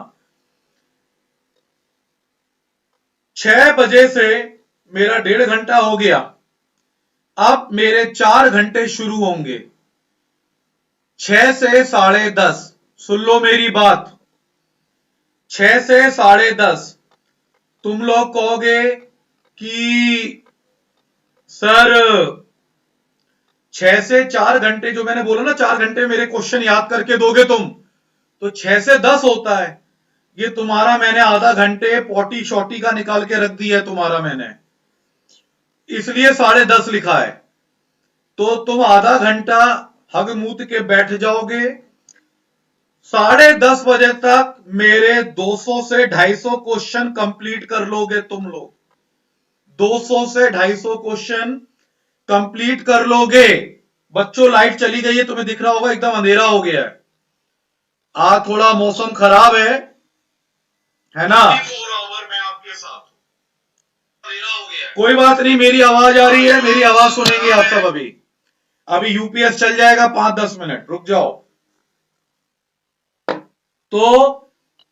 6 बजे से मेरा 1.5 घंटा हो गया। अब मेरे 4 घंटे शुरू होंगे। 6 से 10:30, सुन लो मेरी बात। 6 से 10:30 तुम लोग कहोगे कि सर 6 से 4 घंटे, जो मैंने बोला ना 4 घंटे मेरे क्वेश्चन याद करके दोगे तुम, तो 6 से 10 होता है। ये तुम्हारा मैंने आधा घंटे पोटी शॉटी का निकाल के रख दिया है तुम्हारा मैंने, इसलिए 10:30 लिखा है। तो तुम आधा घंटा हग मूत के बैठ जाओगे। 10:30 बजे तक मेरे 200 से 250 क्वेश्चन कंप्लीट कर लोगे तुम लोग। 200 से 250 क्वेश्चन कंप्लीट कर लोगे। बच्चों लाइट चली गई है, तुम्हें दिख रहा होगा एकदम अंधेरा हो गया है। आज थोड़ा मौसम खराब है ना। मैं आपके साथ अंधेरा हो गया है। कोई बात नहीं, मेरी आवाज आ रही है, मेरी आवाज सुनेंगे आप सब। अभी यूपीएस चल जाएगा 5-10 मिनट, रुक जाओ। तो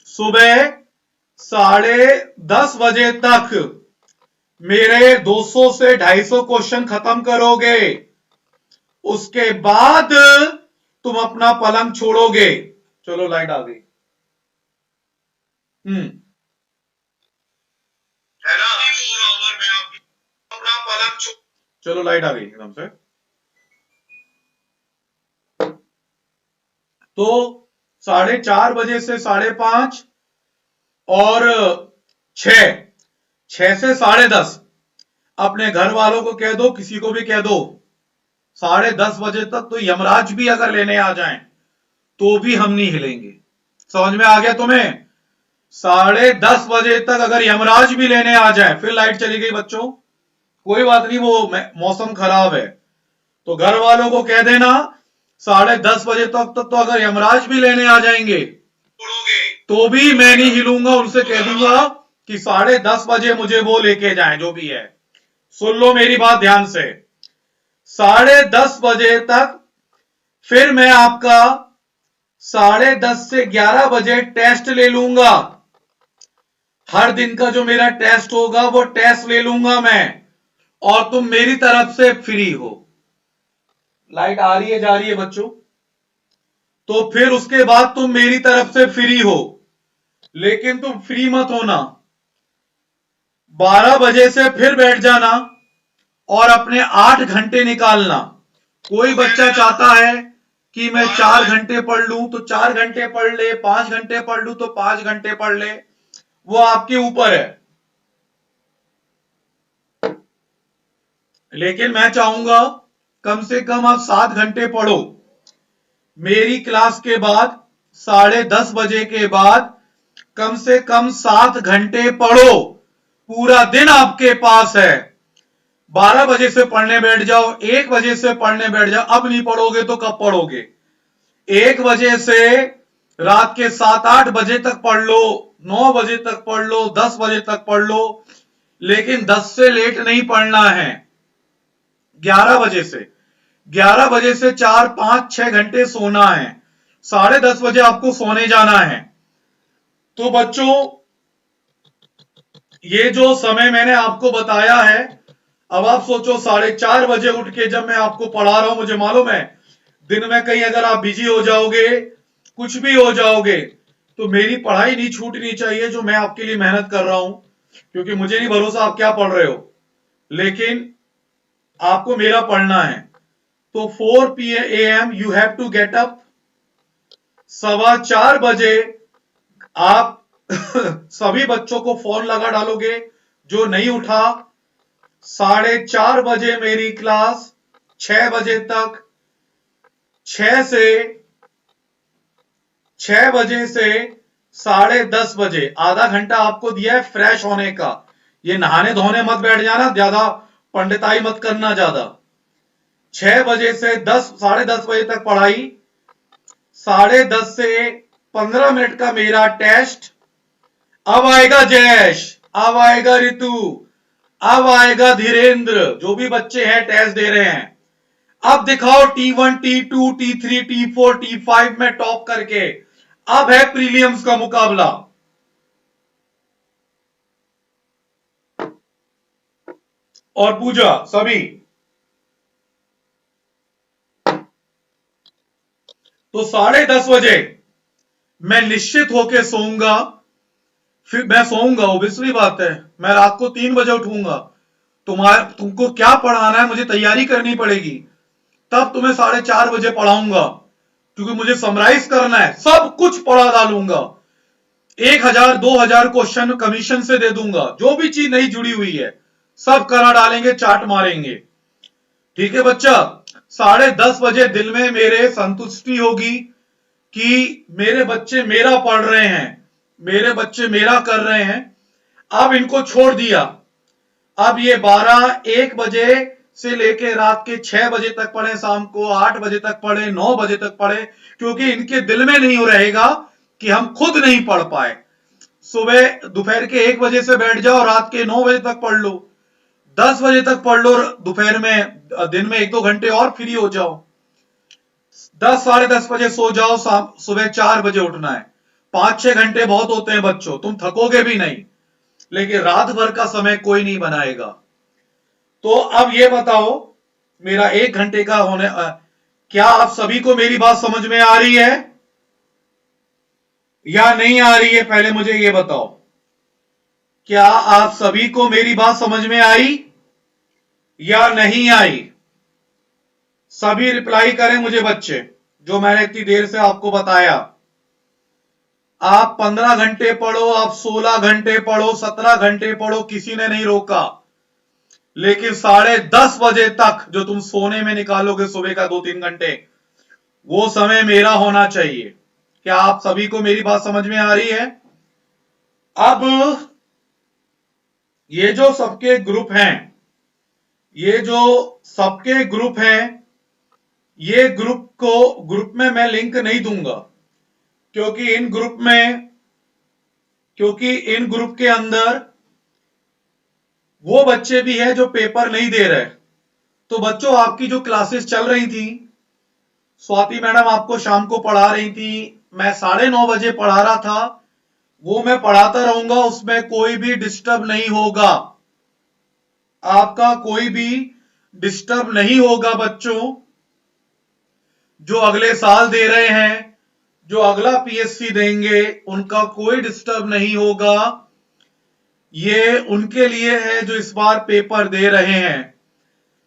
सुबह 10:30 बजे तक मेरे 200 से 250 क्वेश्चन खत्म करोगे। उसके बाद तुम अपना पलंग छोड़ोगे। चलो लाइट आ गई। है ना। अपना पलंग चलो लाइट आ गई एकदम से। तो 4:30 बजे से 5:30 और 6 से 10:30 अपने घर वालों को कह दो, किसी को भी कह दो, 10:30 बजे तक तो यमराज भी अगर लेने आ जाएं तो भी हम नहीं हिलेंगे। समझ में आ गया तुम्हें। 10:30 बजे तक अगर यमराज भी लेने आ जाए, फिर लाइट चली गई बच्चों, कोई बात नहीं, वो मौसम खराब है। तो घर वालों को कह देना 10:30 बजे तक तो अगर यमराज भी लेने आ जाएंगे तो भी मैं नहीं हिलूंगा। उनसे कह दूंगा कि 10:30 बजे मुझे वो लेके जाएं, जो भी है। सुन लो मेरी बात ध्यान से। 10:30 बजे तक फिर मैं आपका 10:30 से 11 बजे टेस्ट ले लूंगा। हर दिन का जो मेरा टेस्ट होगा वो टेस्ट ले लूंगा मैं, और तुम मेरी तरफ से फ्री हो। लाइट आ रही है जा रही है बच्चों। तो फिर उसके बाद तुम मेरी तरफ से फ्री हो, लेकिन तुम फ्री मत होना। 12 बजे से फिर बैठ जाना और अपने 8 घंटे निकालना। कोई बच्चा चाहता है कि मैं 4 घंटे पढ़ लूं तो 4 घंटे पढ़ ले, 5 घंटे पढ़ लूं तो 5 घंटे पढ़ ले, वो आपके ऊपर है। लेकिन मैं चाहूंगा कम से कम आप 7 घंटे पढ़ो। मेरी क्लास के बाद 10:30 बजे के बाद कम से कम 7 घंटे पढ़ो। पूरा दिन आपके पास है। 12 बजे से पढ़ने बैठ जाओ, 1 बजे से पढ़ने बैठ जाओ। अब नहीं पढ़ोगे तो कब पढ़ोगे। 1 बजे से रात के 7-8 बजे तक पढ़ लो, 9 बजे तक पढ़ लो, 10 बजे तक पढ़ लो, लेकिन 10 से लेट नहीं पढ़ना है। 11 बजे से 4, 5, 6 घंटे सोना है। 10:30 बजे आपको सोने जाना है। तो बच्चों, ये जो समय मैंने आपको बताया है, अब आप सोचो 4:30 बजे उठ के जब मैं आपको पढ़ा रहा हूं, मुझे मालूम है दिन में कहीं अगर आप बिजी हो जाओगे, कुछ भी हो जाओगे, तो मेरी पढ़ाई नहीं छूटनी चाहिए जो मैं आपके लिए मेहनत कर रहा हूं, क्योंकि मुझे नहीं भरोसा आप क्या पढ़ रहे हो, लेकिन आपको मेरा पढ़ना है। तो 4 PM you have to get up. 4:15 बजे आप सभी बच्चों को फोन लगा डालोगे, जो नहीं उठा 4:30 बजे मेरी क्लास, 6 बजे तक, 6 से 6 बजे से 10:30 बजे आधा घंटा आपको दिया है फ्रेश होने का। ये नहाने धोने मत बैठ जाना, ज्यादा पंडिताई मत करना ज्यादा। 6 बजे से 10 साढ़े 10 बजे तक पढ़ाई, 10:30 से 15 मिनट का मेरा टेस्ट। अब आएगा जयेश, अब आएगा रितु, अब आएगा धीरेन्द्र, जो भी बच्चे हैं टेस्ट दे रहे हैं। अब दिखाओ T1 T2 T3 T4 T5 में टॉप करके। अब है प्रीलियम्स का मुकाबला। और पूजा सभी, तो 10:30 बजे मैं निश्चित होके सोऊंगा। फिर मैं सोऊंगा, ओबियसली बात है, मैं रात को 3 बजे उठूंगा। तुमको क्या पढ़ाना है मुझे तैयारी करनी पड़ेगी, तब तुम्हें 4:30 बजे पढ़ाऊंगा, क्योंकि मुझे समराइज करना है, सब कुछ पढ़ा डालूंगा। 1000-2000 क्वेश्चन कमीशन से दे दूंगा, जो भी चीज नहीं जुड़ी हुई है सब करा डालेंगे, चाट मारेंगे। ठीक है बच्चा, 10:30 बजे दिल में मेरे संतुष्टि होगी कि मेरे बच्चे मेरा पढ़ रहे हैं, मेरे बच्चे मेरा कर रहे हैं। अब इनको छोड़ दिया, अब ये 12-1 बजे से लेके रात के 6 बजे तक पढ़े, शाम को 8 बजे तक पढ़े, 9 बजे तक पढ़े, क्योंकि इनके दिल में नहीं हो रहेगा कि हम खुद नहीं पढ़ पाए। सुबह दोपहर के 1 बजे से बैठ जाओ, रात के 9 बजे तक पढ़ लो, 10 बजे तक पढ़ लो, दोपहर में दिन में 1-2 घंटे और फ्री हो जाओ, 10-10:30 बजे सो जाओ, सुबह 4 बजे उठना है। 5-6 घंटे बहुत होते हैं बच्चों, तुम थकोगे भी नहीं, लेकिन रात भर का समय कोई नहीं बनाएगा। तो अब ये बताओ, मेरा 1 घंटे का होने क्या आप सभी को मेरी बात समझ में आ रही है या नहीं आ रही है? पहले मुझे ये बताओ, क्या आप सभी को मेरी बात समझ में आई या नहीं आई? सभी रिप्लाई करें मुझे बच्चे, जो मैंने इतनी देर से आपको बताया। आप 15 घंटे पढ़ो, आप 16 घंटे पढ़ो, 17 घंटे पढ़ो, किसी ने नहीं रोका, लेकिन 10:30 बजे तक जो तुम सोने में निकालोगे सुबह का 2-3 घंटे, वो समय मेरा होना चाहिए। क्या आप सभी को मेरी बात समझ में आ रही है? अब ये जो सबके ग्रुप हैं, ये जो सबके ग्रुप हैं, ये ग्रुप में मैं लिंक नहीं दूंगा, क्योंकि इन ग्रुप के अंदर वो बच्चे भी हैं जो पेपर नहीं दे रहे। तो बच्चों, आपकी जो क्लासेस चल रही थी, स्वाति मैडम आपको शाम को पढ़ा रही थी, मैं 9:30 बजे पढ़ा रहा था, वो मैं पढ़ाता रहूंगा, उसमें कोई भी डिस्टर्ब नहीं होगा, आपका कोई भी डिस्टर्ब नहीं होगा बच्चों। जो अगले साल दे रहे हैं, जो अगला PSC देंगे, उनका कोई डिस्टर्ब नहीं होगा। ये उनके लिए है जो इस बार पेपर दे रहे हैं।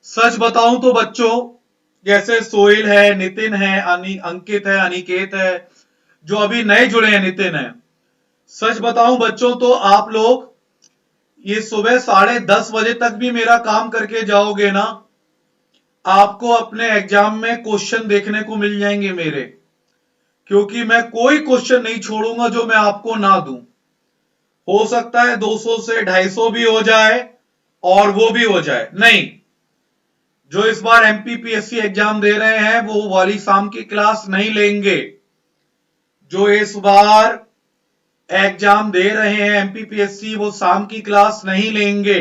सच बताऊं तो बच्चों, जैसे सोहेल है, नितिन है, अंकित है, अनिकेत है, जो अभी नए जुड़े हैं, नितिन है, सच बताऊं बच्चों तो आप लोग ये सुबह 10:30 बजे तक भी मेरा काम करके जाओगे ना, आपको अपने एग्जाम में क्वेश्चन देखने को मिल जाएंगे मेरे, क्योंकि मैं कोई क्वेश्चन नहीं छोड़ूंगा जो मैं आपको ना दूं। हो सकता है 200 से 250 भी हो जाए और वो भी हो जाए नहीं। जो इस बार MPPSC एग्जाम दे रहे हैं वो वाली शाम की क्लास नहीं लेंगे। जो इस बार एग्जाम दे रहे हैं MPPSC, वो शाम की क्लास नहीं लेंगे,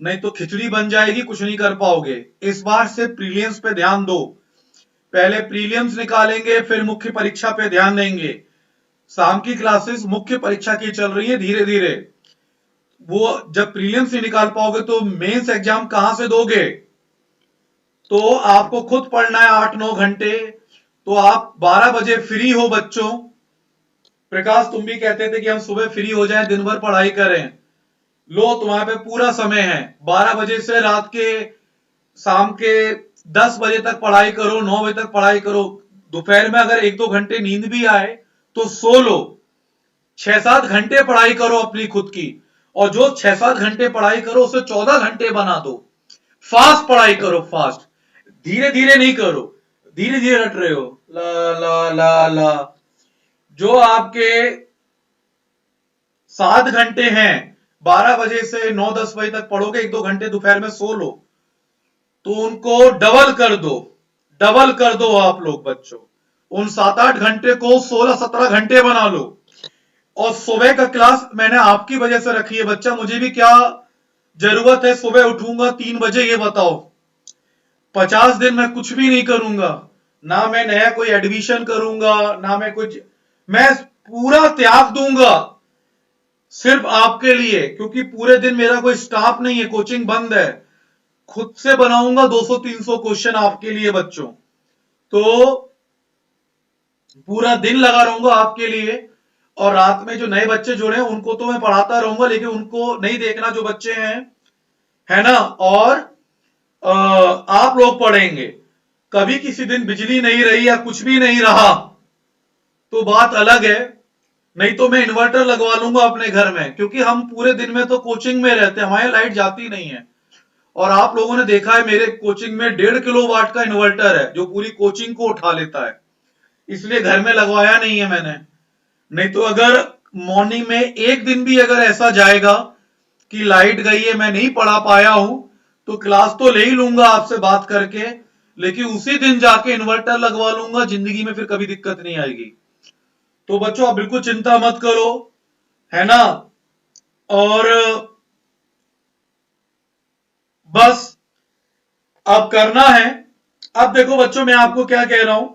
नहीं तो खिचड़ी बन जाएगी, कुछ नहीं कर पाओगे। इस बार से प्रीलियम्स पे ध्यान दो, पहले प्रीलियम्स निकालेंगे, फिर मुख्य परीक्षा पे ध्यान देंगे। शाम की क्लासेस मुख्य परीक्षा की चल रही है, धीरे धीरे वो जब प्रीलियम्स नहीं निकाल पाओगे तो मेंस एग्जाम कहां से दोगे? तो आपको खुद पढ़ना है 8-9 घंटे। तो आप 12 बजे फ्री हो बच्चों। प्रकाश तुम भी कहते थे कि हम सुबह फ्री हो जाएं, दिन भर पढ़ाई करें। लो तुम्हारे पे पूरा समय है, 12 बजे से रात के शाम के 10 बजे तक पढ़ाई करो, 9 बजे तक पढ़ाई करो। दोपहर में अगर 1-2 घंटे नींद भी आए तो सो लो। 6-7 घंटे पढ़ाई करो अपनी खुद की, और जो 6-7 घंटे पढ़ाई करो उसे 14 घंटे बना दो। फास्ट पढ़ाई करो, फास्ट, धीरे धीरे नहीं करो। धीरे धीरे रट रहे हो, ला ला ला ला। जो आपके 7 घंटे हैं, 12 बजे से 9-10 बजे तक पढ़ोगे, 1-2 घंटे दोपहर में सो लो, तो उनको डबल कर दो। डबल कर दो आप लोग बच्चों। उन 7-8 घंटे को 16-17 घंटे बना लो। और सुबह का क्लास मैंने आपकी वजह से रखी है बच्चा, मुझे भी क्या जरूरत है सुबह उठूंगा 3 बजे, ये बताओ। 50 दिन मैं कुछ भी नहीं करूंगा, ना मैं नया कोई एडमिशन करूंगा, ना मैं कुछ, मैं पूरा त्याग दूंगा सिर्फ आपके लिए, क्योंकि पूरे दिन मेरा कोई स्टाफ नहीं है, कोचिंग बंद है। खुद से बनाऊंगा 200-300 क्वेश्चन आपके लिए बच्चों। तो पूरा दिन लगा रहूंगा आपके लिए। और रात में जो नए बच्चे जुड़े हैं उनको तो मैं पढ़ाता रहूंगा, लेकिन उनको नहीं देखना जो बच्चे हैं, है ना। और आप लोग पढ़ेंगे। कभी किसी दिन बिजली नहीं रही या कुछ भी नहीं रहा तो बात अलग है, नहीं तो मैं इन्वर्टर लगवा लूंगा अपने घर में, क्योंकि हम पूरे दिन में तो कोचिंग में रहते हैं, हमारी लाइट जाती नहीं है। और आप लोगों ने देखा है मेरे कोचिंग में 1.5 किलोवाट का इन्वर्टर है जो पूरी कोचिंग को उठा लेता है, इसलिए घर में लगवाया नहीं है मैंने। नहीं तो अगर मॉर्निंग में एक दिन भी अगर ऐसा जाएगा कि लाइट गई है, मैं नहीं पढ़ा पाया हूं, तो क्लास तो ले ही लूंगा आपसे बात करके, लेकिन उसी दिन जाके इन्वर्टर लगवा लूंगा, जिंदगी में फिर कभी दिक्कत नहीं आएगी। तो बच्चों आप बिल्कुल चिंता मत करो, है ना। और बस अब करना है। अब देखो बच्चों, मैं आपको क्या कह रहा हूं,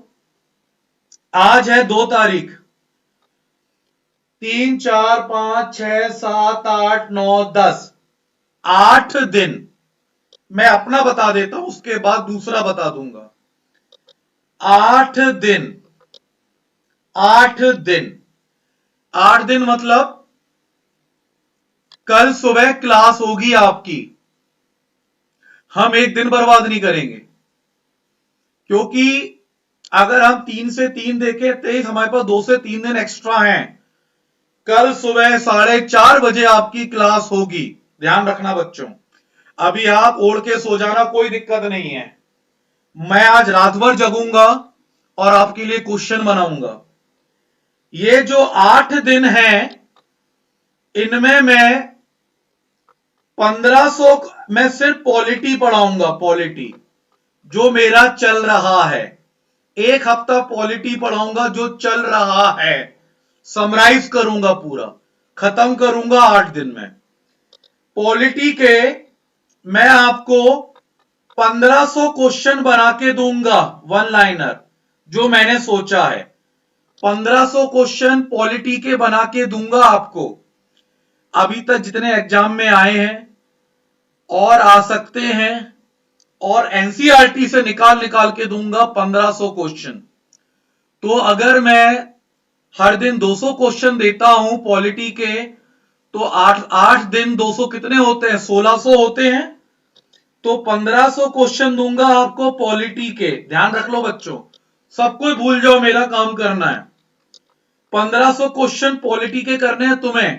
आज है 2 तारीख, 3, 4, 5, 6, 7, 8, 9, 10, 8 दिन। मैं अपना बता देता हूं, उसके बाद दूसरा बता दूंगा। 8 दिन, 8 दिन, 8 दिन मतलब कल सुबह क्लास होगी आपकी। हम एक दिन बर्बाद नहीं करेंगे, क्योंकि अगर हम 3 से 3 देखें, 23, हमारे पास 2 से 3 दिन एक्स्ट्रा हैं। कल सुबह 4:30 बजे आपकी क्लास होगी, ध्यान रखना बच्चों। अभी आप ओढ़ के सो जाना, कोई दिक्कत नहीं है। मैं आज रात भर जगूंगा और आपके लिए क्वेश्चन बनाऊंगा। ये जो 8 दिन हैं, इनमें मैं 1500, मैं सिर्फ पॉलिटी पढ़ाऊंगा, पॉलिटी जो मेरा चल रहा है। एक हफ्ता पॉलिटी पढ़ाऊंगा जो चल रहा है, समराइज करूंगा, पूरा खत्म करूंगा 8 दिन में। पॉलिटी के मैं आपको 1500 क्वेश्चन बना के दूंगा, वन लाइनर, जो मैंने सोचा है। 1500 क्वेश्चन पॉलिटी के बना के दूंगा आपको। अभी तक जितने एग्जाम में आए हैं और आ सकते हैं, और एनसीईआरटी से निकाल निकाल के दूंगा 1500 क्वेश्चन। तो अगर मैं हर दिन 200 क्वेश्चन देता हूं पॉलिटी के, तो 8 दिन 200 कितने होते हैं, 1600 होते हैं। तो 1500 क्वेश्चन दूंगा आपको पॉलिटी के, ध्यान रख लो बच्चों, सब कुछ भूल जाओ, मेरा काम करना है। 1500 क्वेश्चन पॉलिटी के करने हैं तुम्हें।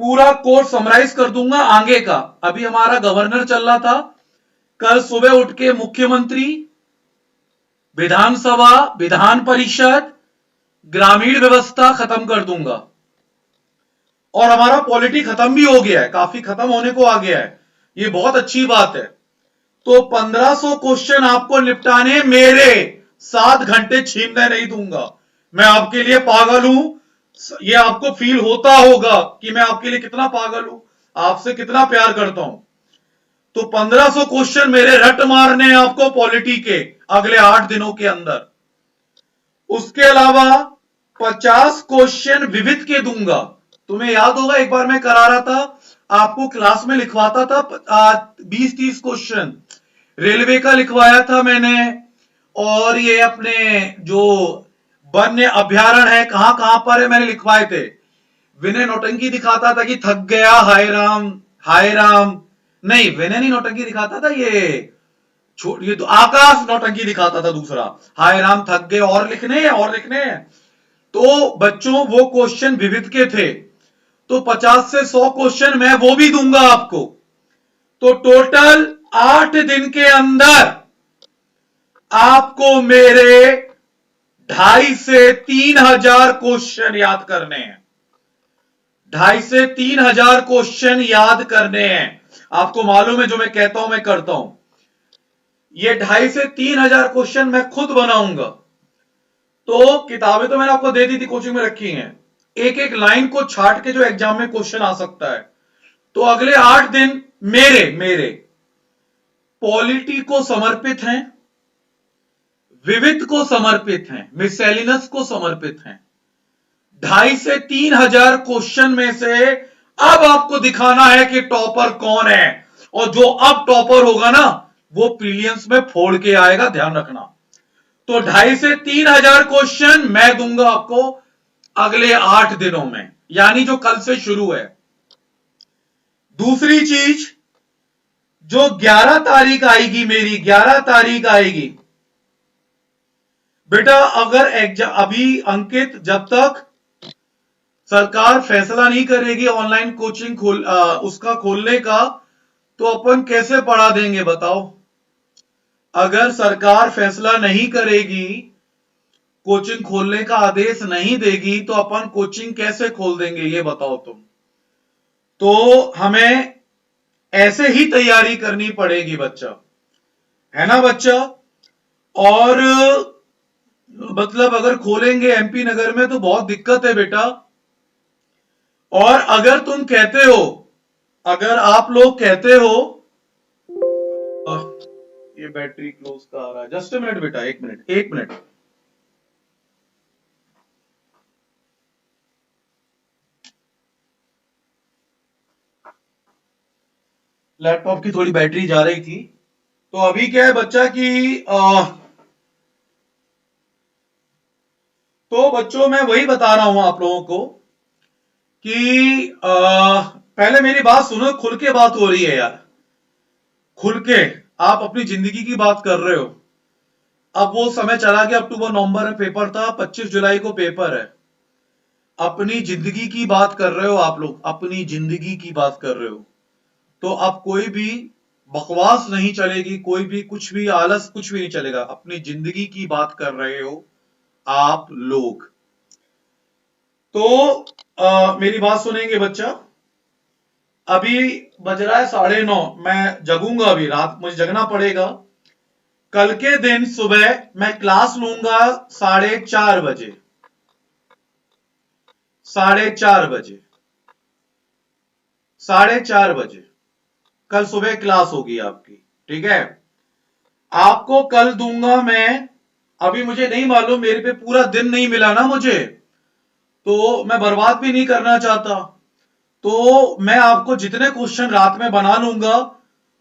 पूरा कोर्स समराइज कर दूंगा आगे का। अभी हमारा गवर्नर चल रहा था, कल सुबह उठ के मुख्यमंत्री, विधानसभा, विधान परिषद, ग्रामीण व्यवस्था खत्म कर दूंगा। और हमारा पॉलिटी खत्म भी हो गया है, काफी खत्म होने को आ गया है, ये बहुत अच्छी बात है। तो 1500 क्वेश्चन आपको निपटाने, मेरे 7 घंटे छीनने नहीं दूंगा। मैं आपके लिए पागल हूं, ये आपको फील होता होगा कि मैं आपके लिए कितना पागल हूं, आपसे कितना प्यार करता हूं। तो 1500 क्वेश्चन मेरे रट मारने हैं आपको पॉलिटी के अगले 8 दिनों के अंदर। उसके अलावा 50 क्वेश्चन विविध के दूंगा। तुम्हें याद होगा एक बार मैं करा रहा था, आपको क्लास में लिखवाता था 20-30 क्वेश्चन, रेलवे का लिखवाया था मैंने, और ये अपने जो वन्य अभ्यारण्य है कहां कहां पर है मैंने लिखवाए थे। विनय नौटंकी दिखाता था कि थक गया, हाय राम हाय राम। नहीं, विनय नहीं नौटंकी दिखाता था, ये तो आकाश नौटंकी दिखाता था दूसरा, हाय राम थक गए और लिखने हैं और लिखने हैं। तो बच्चों वो क्वेश्चन विविध के थे, तो 50 से 100 क्वेश्चन मैं वो भी दूंगा आपको। तो टोटल 8 दिन के अंदर आपको मेरे 2.5 से 3,000 क्वेश्चन याद करने हैं। 2.5 से 3,000 क्वेश्चन याद करने हैं। आपको मालूम है जो मैं कहता हूं मैं करता हूं। ये 2.5 से 3,000 क्वेश्चन मैं खुद बनाऊंगा। तो किताबें तो मैंने आपको दे दी थी, कोचिंग में रखी हैं, एक एक लाइन को छाट के जो एग्जाम में क्वेश्चन आ सकता है। तो अगले 8 दिन मेरे पॉलिटी को समर्पित हैं, विविध को समर्पित हैं, मिसैलिनस को समर्पित हैं। 2.5 से 3,000 क्वेश्चन में से अब आपको दिखाना है कि टॉपर कौन है, और जो अब टॉपर होगा ना वो प्रीलियम्स में फोड़ के आएगा, ध्यान रखना। तो 2.5 से 3,000 क्वेश्चन मैं दूंगा आपको अगले 8 दिनों में, यानी जो कल से शुरू है। दूसरी चीज, जो 11 तारीख आएगी, मेरी 11 तारीख आएगी बेटा, अगर एग्जाम अभी अंकित जब तक सरकार फैसला नहीं करेगी ऑनलाइन कोचिंग उसका खोलने का, तो अपन कैसे पढ़ा देंगे बताओ। अगर सरकार फैसला नहीं करेगी, कोचिंग खोलने का आदेश नहीं देगी, तो अपन कोचिंग कैसे खोल देंगे ये बताओ तुम। तो हमें ऐसे ही तैयारी करनी पड़ेगी बच्चा, है ना बच्चा। और मतलब अगर खोलेंगे एमपी नगर में तो बहुत दिक्कत है बेटा। और अगर तुम कहते हो, अगर आप लोग कहते हो, ये बैटरी क्लोज का आ रहा है, जस्ट अ मिनट बेटा, 1 मिनट 1 मिनट। लैपटॉप की थोड़ी बैटरी जा रही थी। तो अभी क्या है बच्चा कि तो बच्चों मैं वही बता रहा हूं आप लोगों को कि पहले मेरी बात सुनो, खुल के बात हो रही है यार, खुल के। आप अपनी जिंदगी की बात कर रहे हो। अब वो समय चला गया, अक्टूबर नवंबर में पेपर था, 25 जुलाई को पेपर है। अपनी जिंदगी की बात कर रहे हो आप लोग, अपनी जिंदगी की बात कर रहे हो। तो अब कोई भी बकवास नहीं चलेगी, कोई भी कुछ भी आलस कुछ भी नहीं चलेगा। अपनी जिंदगी की बात कर रहे हो आप लोग। तो मेरी बात सुनेंगे बच्चा। अभी बज रहा है 9:30, मैं जगूंगा, अभी रात मुझे जगना पड़ेगा। कल के दिन सुबह मैं क्लास लूंगा 4:30 बजे, 4:30 बजे, 4:30 बजे कल सुबह क्लास होगी आपकी, ठीक है। आपको कल दूंगा मैं, अभी मुझे नहीं मालूम, मेरे पे पूरा दिन नहीं मिला ना मुझे, तो मैं बर्बाद भी नहीं करना चाहता। तो मैं आपको जितने क्वेश्चन रात में बना लूंगा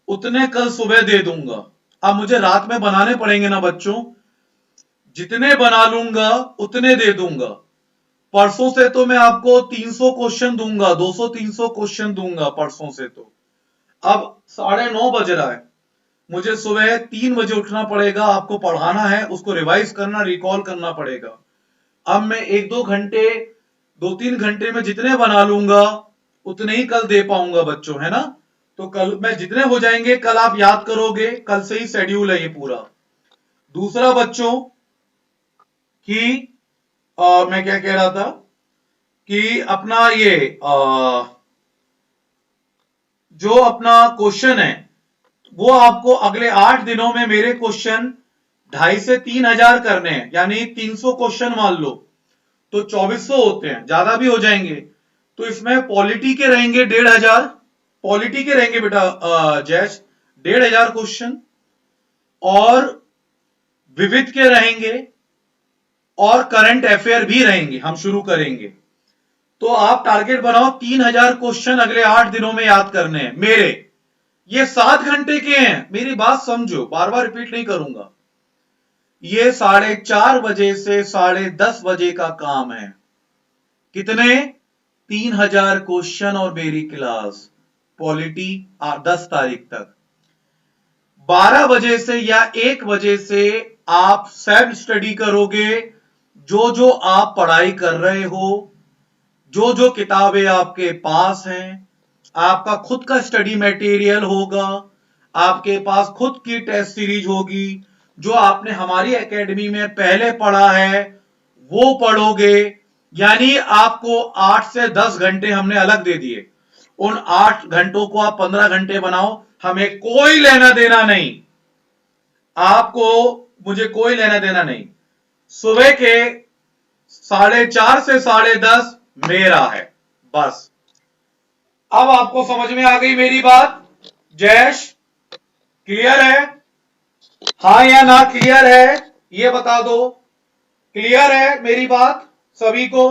उतने कल सुबह दे दूंगा। अब मुझे रात में बनाने पड़ेंगे ना बच्चों, जितने बना लूंगा उतने दे दूंगा। परसों से तो मैं आपको 300 क्वेश्चन दूंगा, 200-300 क्वेश्चन दूंगा परसों से। तो अब 9:30 बज रहा है, मुझे सुबह 3 बजे उठना पड़ेगा, आपको पढ़ाना है, उसको रिवाइज करना, रिकॉल करना पड़ेगा। अब मैं 1-2 घंटे, 2-3 घंटे में जितने बना लूंगा उतने ही कल दे पाऊंगा बच्चों, है ना। तो कल मैं जितने हो जाएंगे कल आप याद करोगे, कल से ही शेड्यूल है ये पूरा। दूसरा बच्चों कि मैं क्या कह रहा था कि अपना ये जो अपना क्वेश्चन है वो आपको अगले 8 दिनों में मेरे क्वेश्चन 2.5 से 3,000 करने हैं, यानी 300 क्वेश्चन मान लो तो 2400 होते हैं, ज्यादा भी हो जाएंगे। तो इसमें पॉलिटी के रहेंगे 1,500, पॉलिटी के रहेंगे बेटा जैश 1,500 क्वेश्चन, और विविध के रहेंगे, और करंट अफेयर भी रहेंगे। हम शुरू करेंगे तो आप टारगेट बनाओ 3,000 क्वेश्चन अगले 8 दिनों में याद करने हैं मेरे, ये 7 घंटे के हैं, मेरी बात समझो, बार बार रिपीट नहीं करूंगा। ये 4:30 बजे से 10:30 बजे का काम है। कितने? 3000 क्वेश्चन और मेरी क्लास पॉलिटी 10 तारीख तक। 12 बजे से या 1 बजे से आप सेल्फ स्टडी करोगे। जो जो आप पढ़ाई कर रहे हो, जो जो किताबें आपके पास हैं, आपका खुद का स्टडी मटेरियल होगा, आपके पास खुद की टेस्ट सीरीज होगी। जो आपने हमारी एकेडमी में पहले पढ़ा है वो पढ़ोगे। यानी आपको 8 से 10 घंटे हमने अलग दे दिए। उन 8 घंटों को आप 15 घंटे बनाओ, हमें कोई लेना देना नहीं। आपको मुझे कोई लेना देना नहीं। सुबह के 4:30 से 10:30 मेरा है, बस। अब आपको समझ में आ गई मेरी बात? जैश, क्लियर है? हाँ या ना क्लियर है? ये बता दो, क्लियर है मेरी बात सभी को?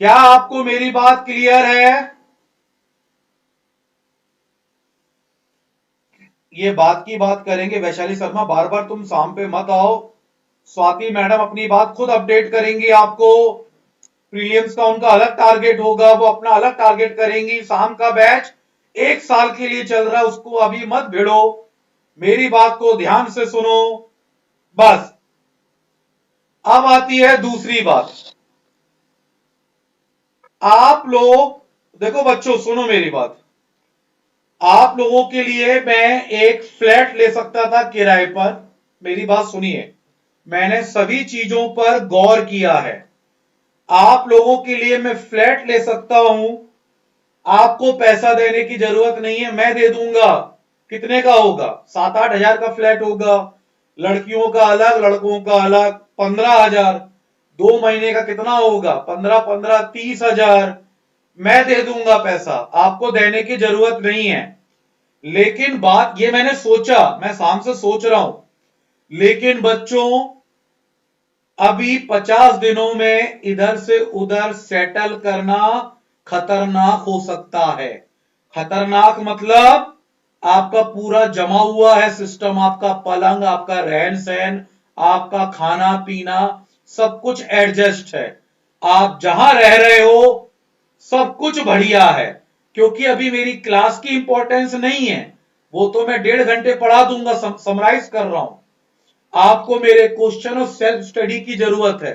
क्या आपको मेरी बात क्लियर है? ये बात की बात करेंगे। वैशाली शर्मा, बार बार तुम शाम पे मत आओ। स्वाति मैडम अपनी बात खुद अपडेट करेंगी आपको। प्रीलियम्स का उनका अलग टारगेट होगा, वो अपना अलग टारगेट करेंगी। शाम का बैच 1 साल के लिए चल रहा है, उसको अभी मत भिड़ो। मेरी बात को ध्यान से सुनो, बस। अब आती है दूसरी बात। आप लोग देखो बच्चों, सुनो मेरी बात। आप लोगों के लिए मैं एक फ्लैट ले सकता था किराए पर। मेरी बात सुनिए, मैंने सभी चीजों पर गौर किया है। आप लोगों के लिए मैं फ्लैट ले सकता हूं। आपको पैसा देने की जरूरत नहीं है, मैं दे दूंगा। कितने का होगा? 7-8 हजार का फ्लैट होगा। लड़कियों का अलग, लड़कों का अलग। 15,000। 2 महीने का कितना होगा? 15-15 30,000। मैं दे दूंगा पैसा, आपको देने की जरूरत नहीं है। लेकिन बात ये मैंने सोचा, मैं शाम से सोच रहा हूं। लेकिन बच्चों, अभी 50 दिनों में इधर से उधर सेटल करना खतरनाक हो सकता है। खतरनाक मतलब आपका पूरा जमा हुआ है सिस्टम, आपका पलंग, आपका रहन सहन, आपका खाना पीना, सब कुछ एडजस्ट है। आप जहां रह रहे हो सब कुछ बढ़िया है। क्योंकि अभी मेरी क्लास की इंपॉर्टेंस नहीं है, वो तो मैं 1.5 घंटे पढ़ा दूंगा, समराइज कर रहा हूं। आपको मेरे क्वेश्चन और सेल्फ स्टडी की जरूरत है,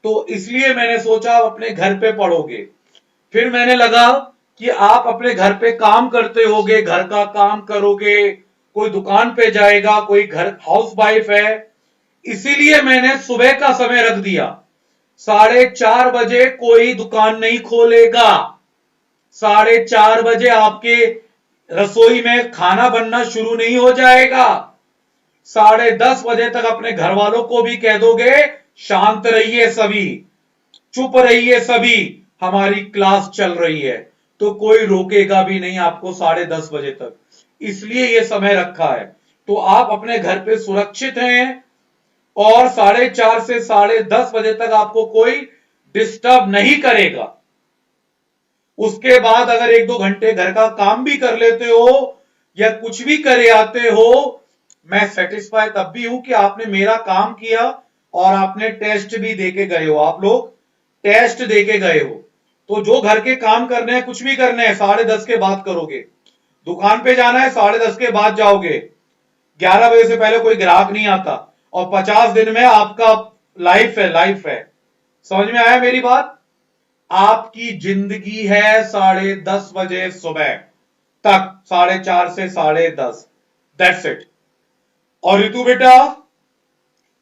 तो इसलिए मैंने सोचा आप अपने घर पे पढ़ोगे। फिर मैंने लगा कि आप अपने घर पे काम करते होगे, घर का काम करोगे, कोई दुकान पे जाएगा, कोई घर हाउस वाइफ है, इसीलिए मैंने सुबह का समय रख दिया। 4:30 बजे कोई दुकान नहीं खोलेगा। 4:30 बजे आपके रसोई में खाना बनना शुरू नहीं हो जाएगा। 10:30 बजे तक अपने घर वालों को भी कह दोगे शांत रहिए सभी, चुप रहिए सभी, हमारी क्लास चल रही है। तो कोई रोकेगा भी नहीं आपको 10:30 बजे तक। इसलिए यह समय रखा है। तो आप अपने घर पे सुरक्षित हैं और 4:30 से 10:30 बजे तक आपको कोई डिस्टर्ब नहीं करेगा। उसके बाद अगर 1-2 घंटे घर का काम भी कर लेते हो या कुछ भी करे आते हो, मैं सेटिस्फाई तब भी हूं कि आपने मेरा काम किया और आपने टेस्ट भी देके गए हो। आप लोग टेस्ट देके गए हो, तो जो घर के काम करने हैं, कुछ भी करने हैं, 10:30 के बाद करोगे। दुकान पे जाना है, 10:30 के बाद जाओगे। 11 बजे से पहले कोई ग्राहक नहीं आता और 50 दिन में आपका लाइफ है, लाइफ है। समझ में आया मेरी बात? आपकी जिंदगी है 10:30 बजे सुबह तक, 4:30 से 10:30, दैट्स इट। और ऋतु बेटा,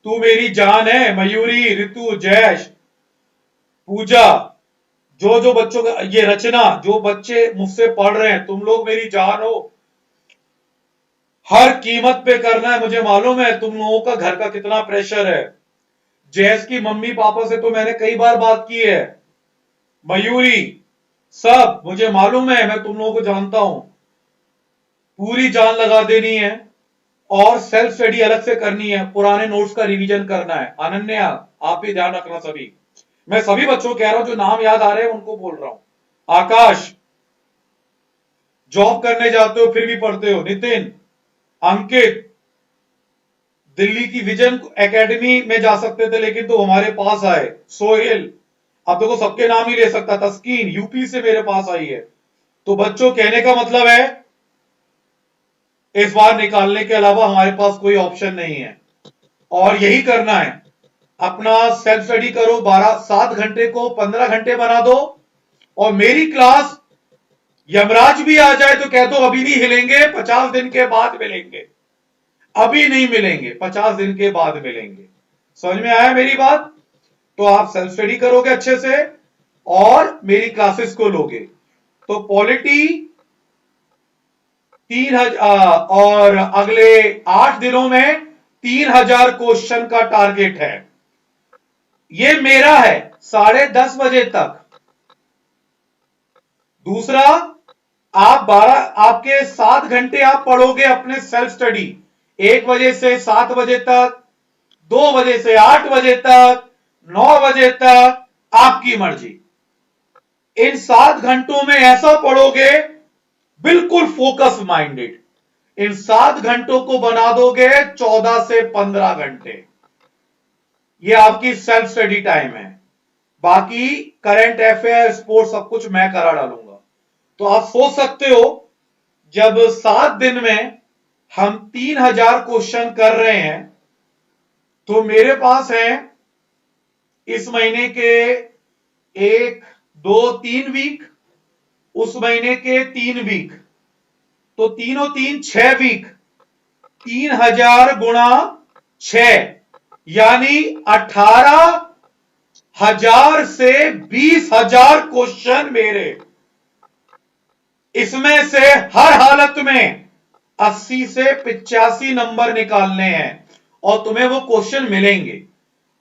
तू मेरी जान है। मयूरी, ऋतु, जैश, पूजा, जो जो बच्चों का, ये रचना, जो बच्चे मुझसे पढ़ रहे हैं, तुम लोग मेरी जान हो। हर कीमत पे करना है, मुझे मालूम है तुम लोगों का घर का कितना प्रेशर है। जैस की मम्मी पापा से तो मैंने कई बार बात की है। मयूरी, सब मुझे मालूम है, मैं तुम लोगों को जानता हूं। पूरी जान लगा देनी है और सेल्फ स्टडी अलग से करनी है, पुराने नोट्स का रिवीजन करना है। अनन्या, आप भी ध्यान रखना सभी। मैं सभी बच्चों को कह रहा हूं जो नाम याद आ रहे हैं उनको बोल रहा हूं। आकाश, जॉब करने जाते हो फिर भी पढ़ते हो। नितिन, अंकित, दिल्ली की विजन एकेडमी में जा सकते थे लेकिन तो हमारे पास आए। सोहेल, अब देखो सबके नाम ही ले सकता। तस्कीन यूपी से मेरे पास आई है। तो बच्चों, कहने का मतलब है इस बार निकालने के अलावा हमारे पास कोई ऑप्शन नहीं है और यही करना है। अपना सेल्फ स्टडी करो, 7 घंटे को 15 घंटे बना दो। और मेरी क्लास यमराज भी आ जाए तो कह दो अभी नहीं हिलेंगे, 50 दिन के बाद मिलेंगे। अभी नहीं मिलेंगे, 50 दिन के बाद मिलेंगे। समझ में आया मेरी बात? तो आप सेल्फ स्टडी करोगे अच्छे से और मेरी क्लासेस को लोगे। तो पॉलिटी 3000 और अगले 8 दिनों में 3000 क्वेश्चन का टारगेट है। ये मेरा है 10:30 बजे तक। दूसरा, आपके 7 घंटे आप पढ़ोगे अपने सेल्फ स्टडी, 1 बजे से 7 बजे तक, 2 बजे से 8 बजे तक, 9 बजे तक, आपकी मर्जी। इन 7 घंटों में ऐसा पढ़ोगे बिल्कुल फोकस माइंडेड। इन 7 घंटों को बना दोगे 14 से 15 घंटे। ये आपकी सेल्फ स्टडी टाइम है। बाकी करंट अफेयर, स्पोर्ट्स सब कुछ मैं करा डालूंगा। तो आप सोच सकते हो जब 7 दिन में हम 3000 क्वेश्चन कर रहे हैं तो मेरे पास है इस महीने के 1, 2, 3 वीक, उस महीने के 3 वीक, तो तीनों 3 6 वीक। 3000 गुणा 6 यानी 18,000 से 20,000 क्वेश्चन मेरे। इसमें से हर हालत में 80 से 85 नंबर निकालने हैं और तुम्हें वो क्वेश्चन मिलेंगे।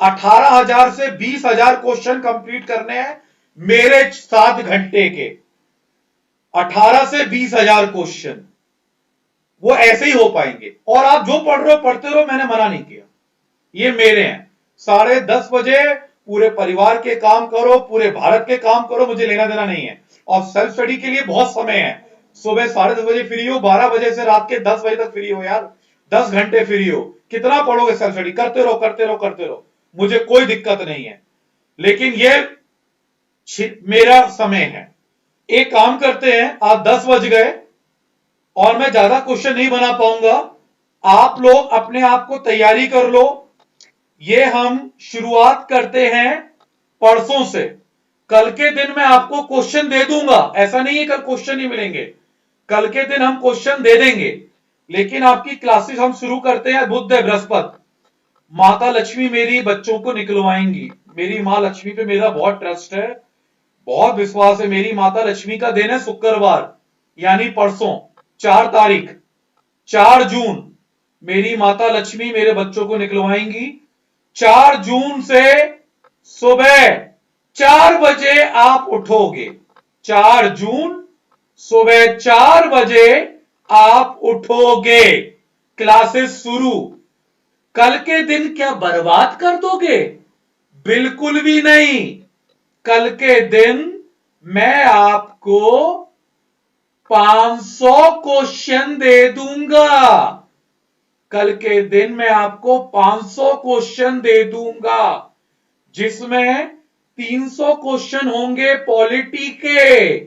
18,000 से 20,000 क्वेश्चन कंप्लीट करने हैं मेरे 7 घंटे के। 18 से 20,000 क्वेश्चन वो ऐसे ही हो पाएंगे। और आप जो पढ़ रहे हो पढ़ते रहो, मैंने मना नहीं किया। ये मेरे हैं। 10:30 बजे पूरे परिवार के काम करो, पूरे भारत के काम करो, मुझे लेना देना नहीं है। और सेल्फ स्टडी के लिए बहुत समय है। सुबह 10:30 बजे फ्री हो, 12 बजे से रात के 10 बजे तक फ्री हो यार। 10 घंटे फ्री हो, कितना पढ़ोगे? सेल्फ स्टडी करते रहो, करते रहो, करते रहो, मुझे कोई दिक्कत नहीं है। लेकिन ये मेरा समय है। एक काम करते हैं, आप 10 बज गए और मैं ज्यादा क्वेश्चन नहीं बना पाऊंगा। आप लोग अपने आप को तैयारी कर लो। ये हम शुरुआत करते हैं परसों से। कल के दिन मैं आपको क्वेश्चन दे दूंगा, ऐसा नहीं है कल क्वेश्चन ही मिलेंगे। कल के दिन हम क्वेश्चन दे देंगे, लेकिन आपकी क्लासेस हम शुरू करते हैं बुध बृहस्पति। माता लक्ष्मी मेरी बच्चों को निकलवाएंगी। मेरी मां लक्ष्मी पे मेरा बहुत ट्रस्ट है, बहुत विश्वास है। मेरी माता लक्ष्मी का दिन है शुक्रवार, यानी परसों 4 तारीख, 4 जून। मेरी माता लक्ष्मी मेरे बच्चों को निकलवाएंगी। 4 जून से सुबह 4 बजे आप उठोगे। 4 जून सुबह 4 बजे आप उठोगे। क्लासेस शुरू। कल के दिन क्या बर्बाद कर दोगे? बिल्कुल भी नहीं। कल के दिन मैं आपको 500 क्वेश्चन दे दूंगा। कल के दिन मैं आपको 500 क्वेश्चन दे दूंगा, जिसमें 300 क्वेश्चन होंगे पॉलिटी के,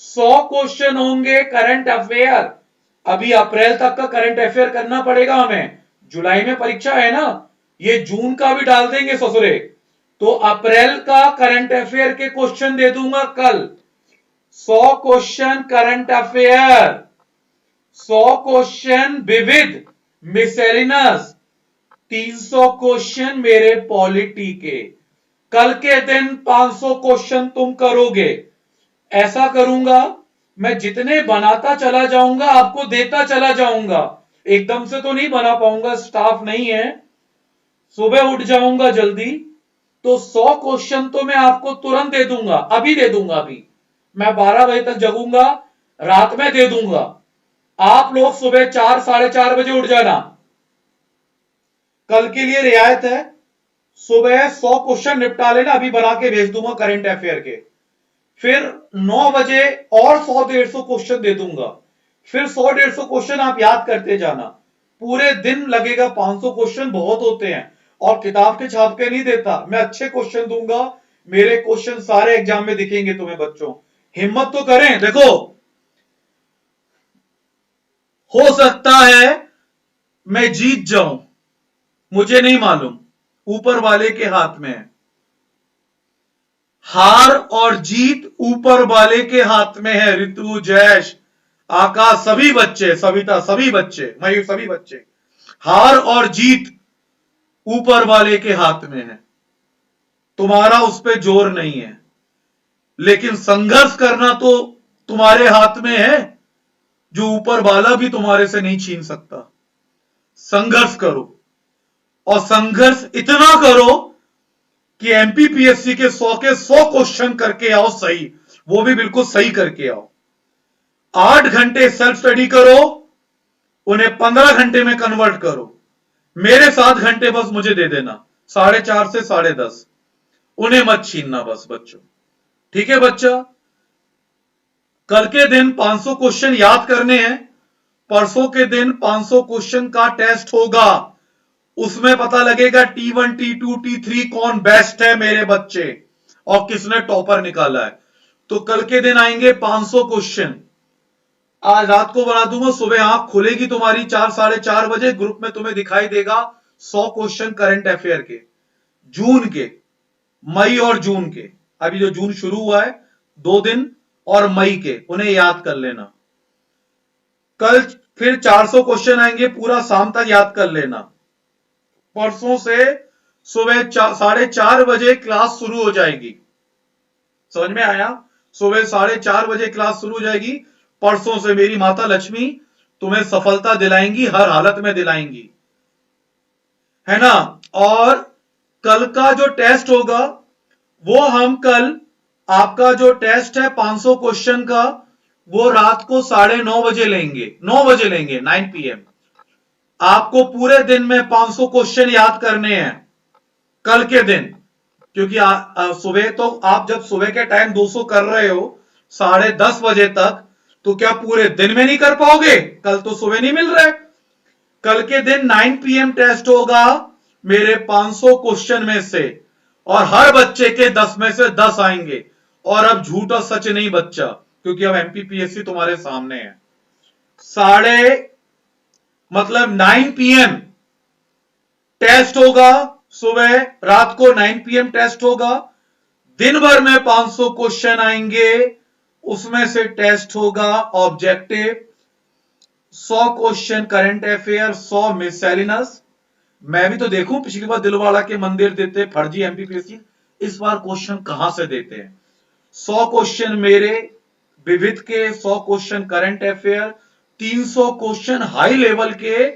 100 क्वेश्चन होंगे करंट अफेयर। अभी अप्रैल तक का करंट अफेयर करना पड़ेगा हमें, जुलाई में परीक्षा है ना। ये जून का भी डाल देंगे ससुरे। तो अप्रैल का करंट अफेयर के क्वेश्चन दे दूंगा कल। 100 क्वेश्चन करंट अफेयर, 100 क्वेश्चन विविध मिसेलिनस, 300 क्वेश्चन मेरे पॉलिटी के। कल के दिन 500 क्वेश्चन तुम करोगे। ऐसा करूंगा, मैं जितने बनाता चला जाऊंगा आपको देता चला जाऊंगा। एकदम से तो नहीं बना पाऊंगा, स्टाफ नहीं है। सुबह उठ जाऊंगा जल्दी, तो 100 क्वेश्चन तो मैं आपको तुरंत दे दूंगा, अभी दे दूंगा। अभी मैं 12 बजे तक जगूंगा, रात में दे दूंगा। आप लोग सुबह 4, 4:30 बजे उठ जाना। कल के लिए रियायत है, सुबह 100 क्वेश्चन निपटा लेना, अभी बना के भेज दूंगा करंट अफेयर के। फिर 9 बजे और 100-150 क्वेश्चन दे दूंगा। फिर 100-150 क्वेश्चन आप याद करते जाना। पूरे दिन लगेगा, 500 क्वेश्चन बहुत होते हैं, और किताब के छाप के नहीं देता, मैं अच्छे क्वेश्चन दूंगा। मेरे क्वेश्चन सारे एग्जाम में दिखेंगे तुम्हें बच्चों। हिम्मत तो करें। देखो, हो सकता है मैं जीत जाऊं, मुझे नहीं मालूम, ऊपर वाले के हाथ में है। हार और जीत ऊपर वाले के हाथ में है। ऋतु, जयेश, आकाश, सभी बच्चे, सविता, सभी बच्चे, मयूर, सभी बच्चे, हार और जीत ऊपर वाले के हाथ में है। तुम्हारा उस पर जोर नहीं है, लेकिन संघर्ष करना तो तुम्हारे हाथ में है, जो ऊपर वाला भी तुम्हारे से नहीं छीन सकता। संघर्ष करो, और संघर्ष इतना करो कि एमपीपीएससी के 100 क्वेश्चन करके आओ सही, वो भी बिल्कुल सही करके आओ। 8 घंटे सेल्फ स्टडी करो, उन्हें 15 घंटे में कन्वर्ट करो। मेरे 7 घंटे बस मुझे दे देना, 4:30 से 10:30, उन्हें मत छीनना बस बच्चों। ठीक है बच्चा? कल के दिन 500 क्वेश्चन याद करने हैं, परसों के दिन 500 क्वेश्चन का टेस्ट होगा। उसमें पता लगेगा T1, T2, T3 कौन बेस्ट है मेरे बच्चे, और किसने टॉपर निकाला है। तो कल के दिन आएंगे 500 क्वेश्चन। आज रात को बना दूंगा, सुबह आंख खुलेगी तुम्हारी 4-4:30 बजे, ग्रुप में तुम्हें दिखाई देगा 100 क्वेश्चन करंट अफेयर के, जून के, मई और जून के। अभी जो जून शुरू हुआ है 2 दिन, और मई के, उन्हें याद कर लेना। कल फिर 400 क्वेश्चन आएंगे, पूरा शाम तक याद कर लेना। परसों से सुबह 4:30 बजे क्लास शुरू हो जाएगी। समझ में आया? सुबह 4:30 बजे क्लास शुरू हो जाएगी। परसों से मेरी माता लक्ष्मी तुम्हें सफलता दिलाएंगी, हर हालत में दिलाएंगी, है ना? और कल का जो टेस्ट होगा, वो हम कल, आपका जो टेस्ट है 500 क्वेश्चन का, वो रात को 9:30 बजे लेंगे, 9 बजे लेंगे, 9 PM। आपको पूरे दिन में 500 क्वेश्चन याद करने हैं कल के दिन, क्योंकि सुबह तो आप जब सुबह के टाइम 200 कर रहे हो 10:30 बजे तक, तो क्या पूरे दिन में नहीं कर पाओगे? कल तो सुबह नहीं मिल रहा है। कल के दिन 9 PM टेस्ट होगा मेरे 500 क्वेश्चन में से, और हर बच्चे के 10 में से 10 आएंगे। और अब झूठ और सच नहीं बच्चा, क्योंकि अब एमपीपीएससी तुम्हारे सामने है। 9 PM टेस्ट होगा, सुबह, रात को 9 PM टेस्ट होगा। दिन भर में 500 क्वेश्चन आएंगे, उसमें से टेस्ट होगा ऑब्जेक्टिव, 100 क्वेश्चन करंट अफेयर, 100 मिससेलिनस। मैं भी तो देखूं, पिछली बार दिलवाड़ा के मंदिर देते फर्जी एमपीपीएससी, इस बार क्वेश्चन कहां से देते हैं। 100 क्वेश्चन मेरे विविध के, 100 question current affair, 300 question high level के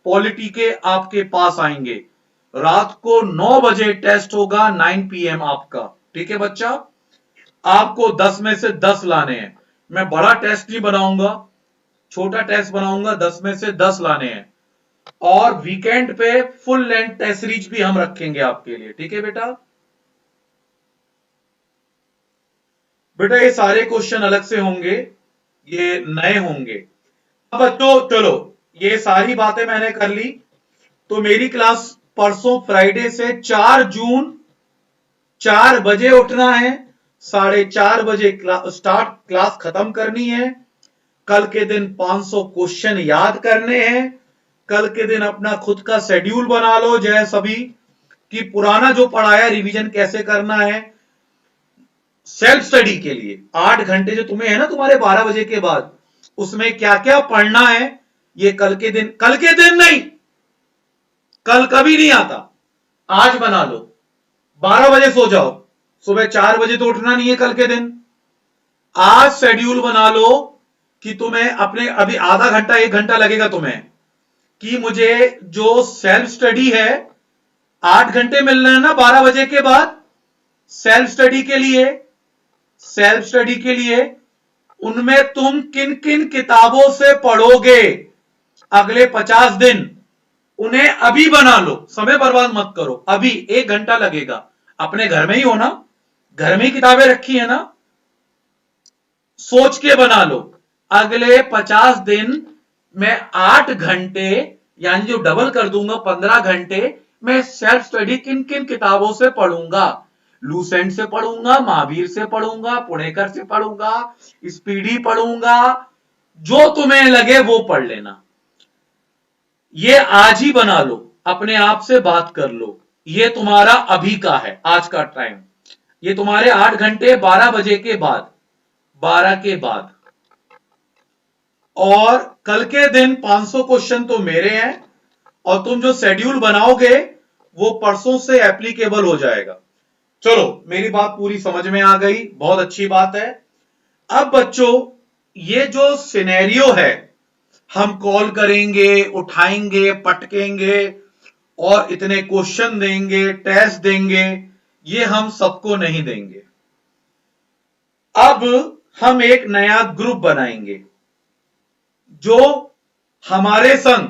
पॉलिटी के आपके पास आएंगे। रात को 9 बजे टेस्ट होगा, 9 PM आपका। ठीक है बच्चा? आपको 10 में से 10 लाने हैं। मैं बड़ा टेस्ट नहीं बनाऊंगा, छोटा टेस्ट बनाऊंगा, 10 में से 10 लाने हैं। और वीकेंड पे फुल लेंथ टेस्ट सीरीज भी हम रखेंगे आपके लिए। ठीक है बेटा? बेटा ये सारे क्वेश्चन अलग से होंगे, ये नए होंगे। अब बच्चों चलो, ये सारी बातें मैंने कर ली। तो मेरी क्लास परसों फ्राइडे से 4 जून 4 बजे उठना है, 4:30 बजे क्लास खत्म करनी है। कल के दिन 500 क्वेश्चन याद करने हैं। कल के दिन अपना खुद का शेड्यूल बना लो, जय सभी, कि पुराना जो पढ़ाया रिवीजन कैसे करना है। सेल्फ स्टडी के लिए 8 घंटे जो तुम्हें है ना तुम्हारे 12 बजे के बाद, उसमें क्या क्या पढ़ना है, ये कल के दिन नहीं, कल कभी नहीं आता, आज बना लो। 12 बजे सो जाओ, सुबह 4 बजे तो उठना नहीं है कल के दिन। आज शेड्यूल बना लो कि तुम्हें अपने, अभी आधा घंटा 1 घंटा लगेगा तुम्हें, कि मुझे जो सेल्फ स्टडी है 8 घंटे मिलना है ना 12 बजे के बाद सेल्फ स्टडी के लिए, उनमें तुम किन किन किताबों से पढ़ोगे अगले 50 दिन, उन्हें अभी बना लो, समय बर्बाद मत करो। अभी 1 घंटा लगेगा। अपने घर में ही हो ना, घर में ही किताबें रखी है ना, सोच के बना लो। अगले 50 दिन में 8 घंटे, यानी जो डबल कर दूंगा 15 घंटे, मैं सेल्फ स्टडी किन किन किताबों से पढ़ूंगा। लूसेंट से पढ़ूंगा, महावीर से पढ़ूंगा, पुणेकर से पढ़ूंगा, स्पीडी पढ़ूंगा, जो तुम्हें लगे वो पढ़ लेना। ये आज ही बना लो, अपने आप से बात कर लो। ये तुम्हारा अभी का है, आज का टाइम। ये तुम्हारे 8 घंटे 12 बजे के बाद, 12 के बाद। और कल के दिन 500 क्वेश्चन तो मेरे हैं, और तुम जो शेड्यूल बनाओगे वो परसों से एप्लीकेबल हो जाएगा। चलो, मेरी बात पूरी समझ में आ गई, बहुत अच्छी बात है। अब बच्चों, ये जो सिनेरियो है, हम कॉल करेंगे, उठाएंगे, पटकेंगे और इतने क्वेश्चन देंगे, टेस्ट देंगे, ये हम सबको नहीं देंगे। अब हम एक नया ग्रुप बनाएंगे जो हमारे संग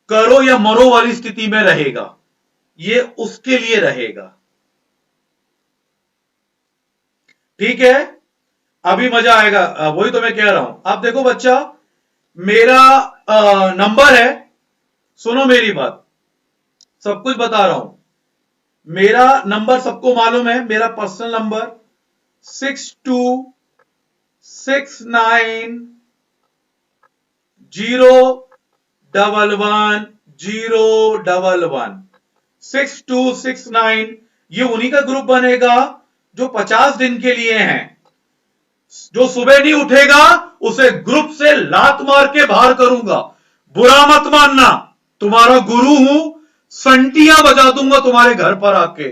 करो या मरो वाली स्थिति में रहेगा। ये उसके लिए रहेगा, ठीक है? अभी मजा आएगा, वही तो मैं कह रहा हूं। अब देखो बच्चा, मेरा नंबर है, सुनो मेरी बात, सब कुछ बता रहा हूं। मेरा नंबर सबको मालूम है, मेरा पर्सनल नंबर 6269011011 6269। ये उन्हीं का ग्रुप बनेगा जो 50 दिन के लिए हैं। जो सुबह नहीं उठेगा उसे ग्रुप से लात मार के बाहर करूंगा। बुरा मत मानना, तुम्हारा गुरु हूं, संटियां बजा दूंगा तुम्हारे घर पर आके,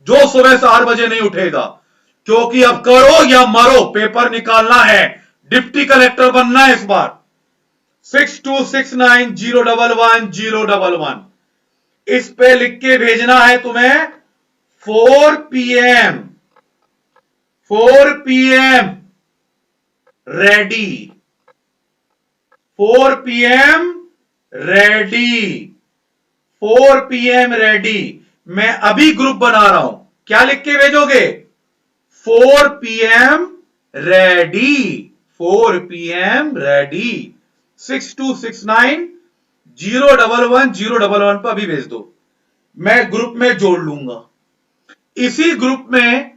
जो सुबह से 8 बजे नहीं उठेगा। क्योंकि अब करो या मरो, पेपर निकालना है, डिप्टी कलेक्टर बनना है इस बार। 6269011011 इस पे लिख के भेजना है तुम्हें। 4 PM, 4 PM ready, 4 PM ready, 4 PM ready. मैं अभी ग्रुप बना रहा हूं, क्या लिख के भेजोगे? 4 PM रेडी, 4 PM रेडी। 6269011011 पर अभी भेज दो, मैं ग्रुप में जोड़ लूंगा। इसी ग्रुप में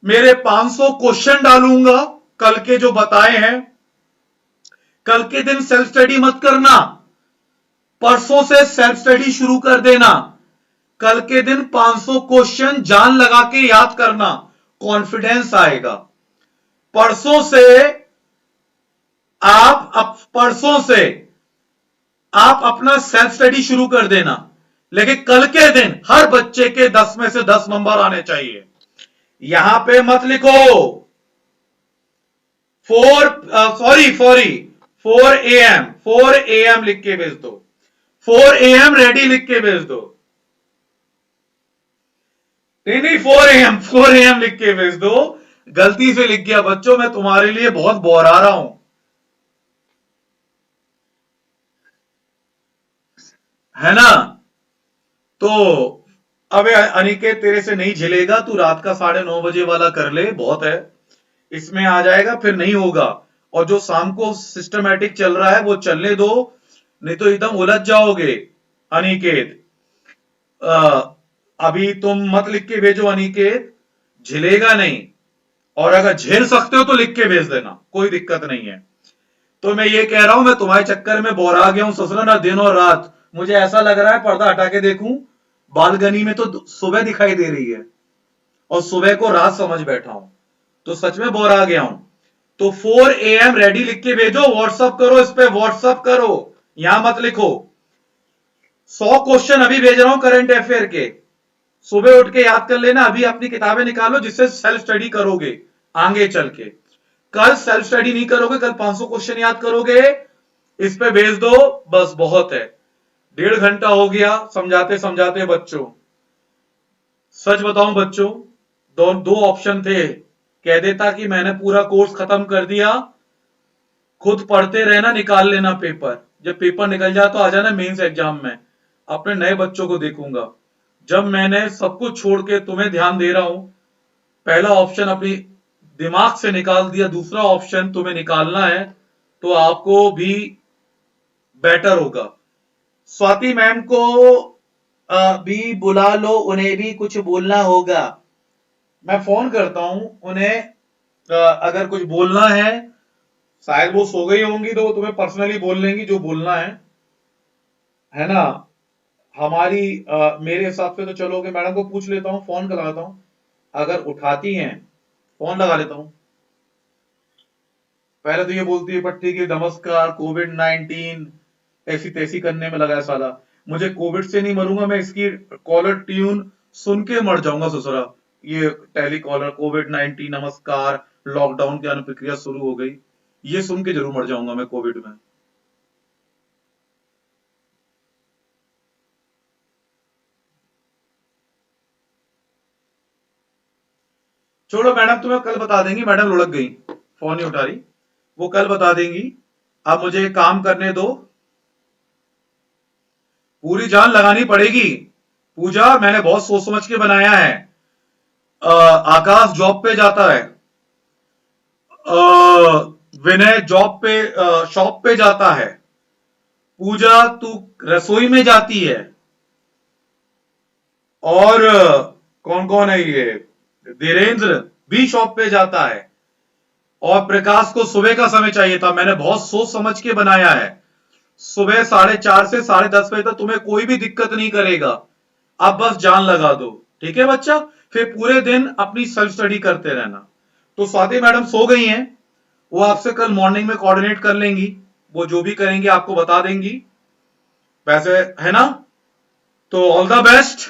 मेरे 500 क्वेश्चन डालूंगा, कल के जो बताए हैं। कल के दिन सेल्फ स्टडी मत करना, परसों से सेल्फ स्टडी शुरू कर देना। कल के दिन 500 क्वेश्चन जान लगा के याद करना, कॉन्फिडेंस आएगा। परसों से आप अपना सेल्फ स्टडी शुरू कर देना, लेकिन कल के दिन हर बच्चे के 10 में से 10 नंबर आने चाहिए। यहां पे मत लिखो 4 AM, 4 AM लिख के भेज दो, 4 AM रेडी लिख के भेज दो। नहीं 4 AM लिख के भेज दो, गलती से लिख गया बच्चों, मैं तुम्हारे लिए बहुत बोरा रहा हूं, है ना? तो अबे अनिकेत, तेरे से नहीं झेलेगा, तू रात का 9:30 बजे वाला कर ले, बहुत है, इसमें आ जाएगा, फिर नहीं होगा। और जो शाम को सिस्टमैटिक चल रहा है वो चलने दो, नहीं तो एकदम उलझ जाओगे अनिकेत। अभी तुम मत लिख के भेजो अनिकेत, झेलेगा नहीं, और अगर झेल सकते हो तो लिख के भेज देना, कोई दिक्कत नहीं है। तो मैं ये कह रहा हूं, मैं तुम्हारे चक्कर में बोरा गया हूं ससुरा, ना दिन और रात। मुझे ऐसा लग रहा है पर्दा हटा के देखूं, बालकनी में तो सुबह दिखाई दे रही है और सुबह को रात समझ बैठा हूं, तो सच में बोरा गया हूं। तो 4 AM रेडी लिख के भेजो, व्हाट्सअप करो, इस पे व्हाट्सअप करो, यहां मत लिखो। 100 क्वेश्चन अभी भेज रहा हूं करंट अफेयर के, सुबह उठ के याद कर लेना। अभी अपनी किताबें निकालो जिससे सेल्फ स्टडी करोगे आगे चल के। कल सेल्फ स्टडी नहीं करोगे, कल 500 क्वेश्चन याद करोगे, इस पे भेज दो, बस बहुत है। 1.5 घंटा हो गया समझाते समझाते बच्चों। सच बताऊं बच्चों, दो ऑप्शन थे, कह देता कि मैंने पूरा कोर्स खत्म कर दिया, खुद पढ़ते रहना, निकाल लेना पेपर, जब पेपर निकल जाए तो आ जाना मेंस एग्जाम में, अपने नए बच्चों को देखूंगा। जब मैंने सब कुछ छोड़ के तुम्हें ध्यान दे रहा हूं, पहला ऑप्शन अपनी दिमाग से निकाल दिया, दूसरा ऑप्शन तुम्हें निकालना है, तो आपको भी बेटर होगा। स्वाति मैम को भी बुला लो, उन्हें भी कुछ बोलना होगा। मैं फोन करता हूं उन्हें, अगर कुछ बोलना है, शायद वो सो गई होंगी तो वो तुम्हें पर्सनली बोल लेंगी जो बोलना है ना। हमारी मेरे हिसाब से तो चलोगे, मैडम को पूछ लेता हूँ, फोन लगाता हूँ, अगर उठाती हैं फोन लगा लेता हूँ। पहले तो ये बोलती है पट्टी की नमस्कार, कोविड-19 ऐसी तैसी करने में लगा है साला। मुझे कोविड से नहीं मरूंगा मैं, इसकी कॉलर ट्यून सुन के मर जाऊंगा ससुरा। ये टेली कॉलर कोविड-19 नमस्कार, लॉकडाउन की अनुप्रक्रिया शुरू हो गई, ये सुन के जरूर मर जाऊंगा मैं कोविड में। छोड़ो मैडम, तुम्हें कल बता देंगी, मैडम लुढ़क गई, फोन नहीं उठा रही, वो कल बता देंगी। अब मुझे काम करने दो, पूरी जान लगानी पड़ेगी। पूजा मैंने बहुत सोच समझ के बनाया है। आकाश जॉब पे जाता है, विनय जॉब पे शॉप पे जाता है, पूजा तू रसोई में जाती है, और कौन कौन है ये, धीरेन्द्र भी शॉप पे जाता है, और प्रकाश को सुबह का समय चाहिए था। मैंने बहुत सोच समझ के बनाया है। सुबह 4:30 से 10:30 बजे तक तुम्हें कोई भी दिक्कत नहीं करेगा। अब बस जान लगा दो, ठीक है बच्चा। फिर पूरे दिन अपनी सेल्फ स्टडी करते रहना। तो स्वाति मैडम सो गई हैं, वो आपसे कल मॉर्निंग में कोऑर्डिनेट कर लेंगी, वो जो भी करेंगी आपको बता देंगी, वैसे है ना। तो ऑल द बेस्ट,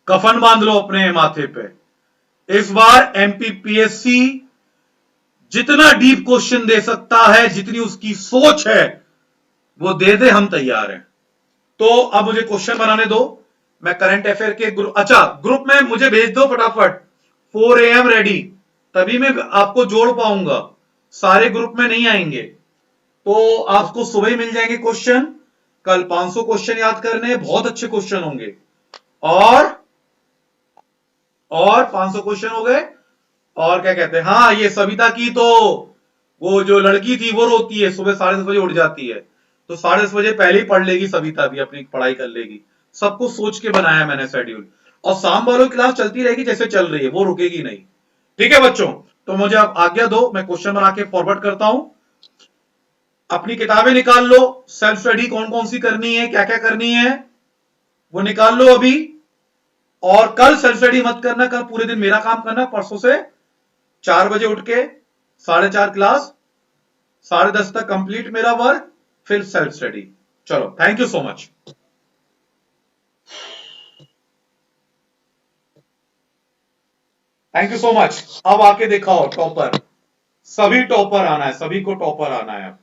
कफन बांध लो अपने माथे पे। इस बार एमपीपीएससी जितना डीप क्वेश्चन दे सकता है, जितनी उसकी सोच है वो दे दे, हम तैयार हैं। तो अब मुझे क्वेश्चन बनाने दो, मैं करंट अफेयर के ग्रुप, अच्छा ग्रुप में मुझे भेज दो फटाफट, 4 AM रेडी, तभी मैं आपको जोड़ पाऊंगा, सारे ग्रुप में नहीं आएंगे। तो आपको सुबह ही मिल जाएंगे क्वेश्चन। कल 500 क्वेश्चन याद करने, बहुत अच्छे क्वेश्चन होंगे। और 500 क्वेश्चन हो गए। और क्या कहते हैं, हाँ ये सविता की तो वो जो लड़की थी वो रोती है, सुबह 10:30 बजे उठ जाती है, तो 10:30 बजे पहले ही पढ़ लेगी, सविता भी अपनी पढ़ाई कर लेगी। सबको सोच के बनाया मैंने शेड्यूल। और शाम वालों की क्लास चलती रहेगी जैसे चल रही है, वो रुकेगी नहीं, ठीक है बच्चों। तो मुझे आप आज्ञा दो, मैं क्वेश्चन बना के फॉरवर्ड करता हूं। अपनी किताबें निकाल लो, सेल्फ स्टडी कौन कौन सी करनी है, क्या क्या करनी है वो निकाल लो अभी। और कल सेल्फ स्टडी मत करना, कल पूरे दिन मेरा काम करना। परसों से 4 बजे उठ के 4:30 क्लास, 10:30 तक कंप्लीट मेरा वर्क, फिर सेल्फ स्टडी। चलो, thank you so much. Thank you so much. अब आके दिखाओ टॉपर, सभी टॉपर आना है, सभी को टॉपर आना है।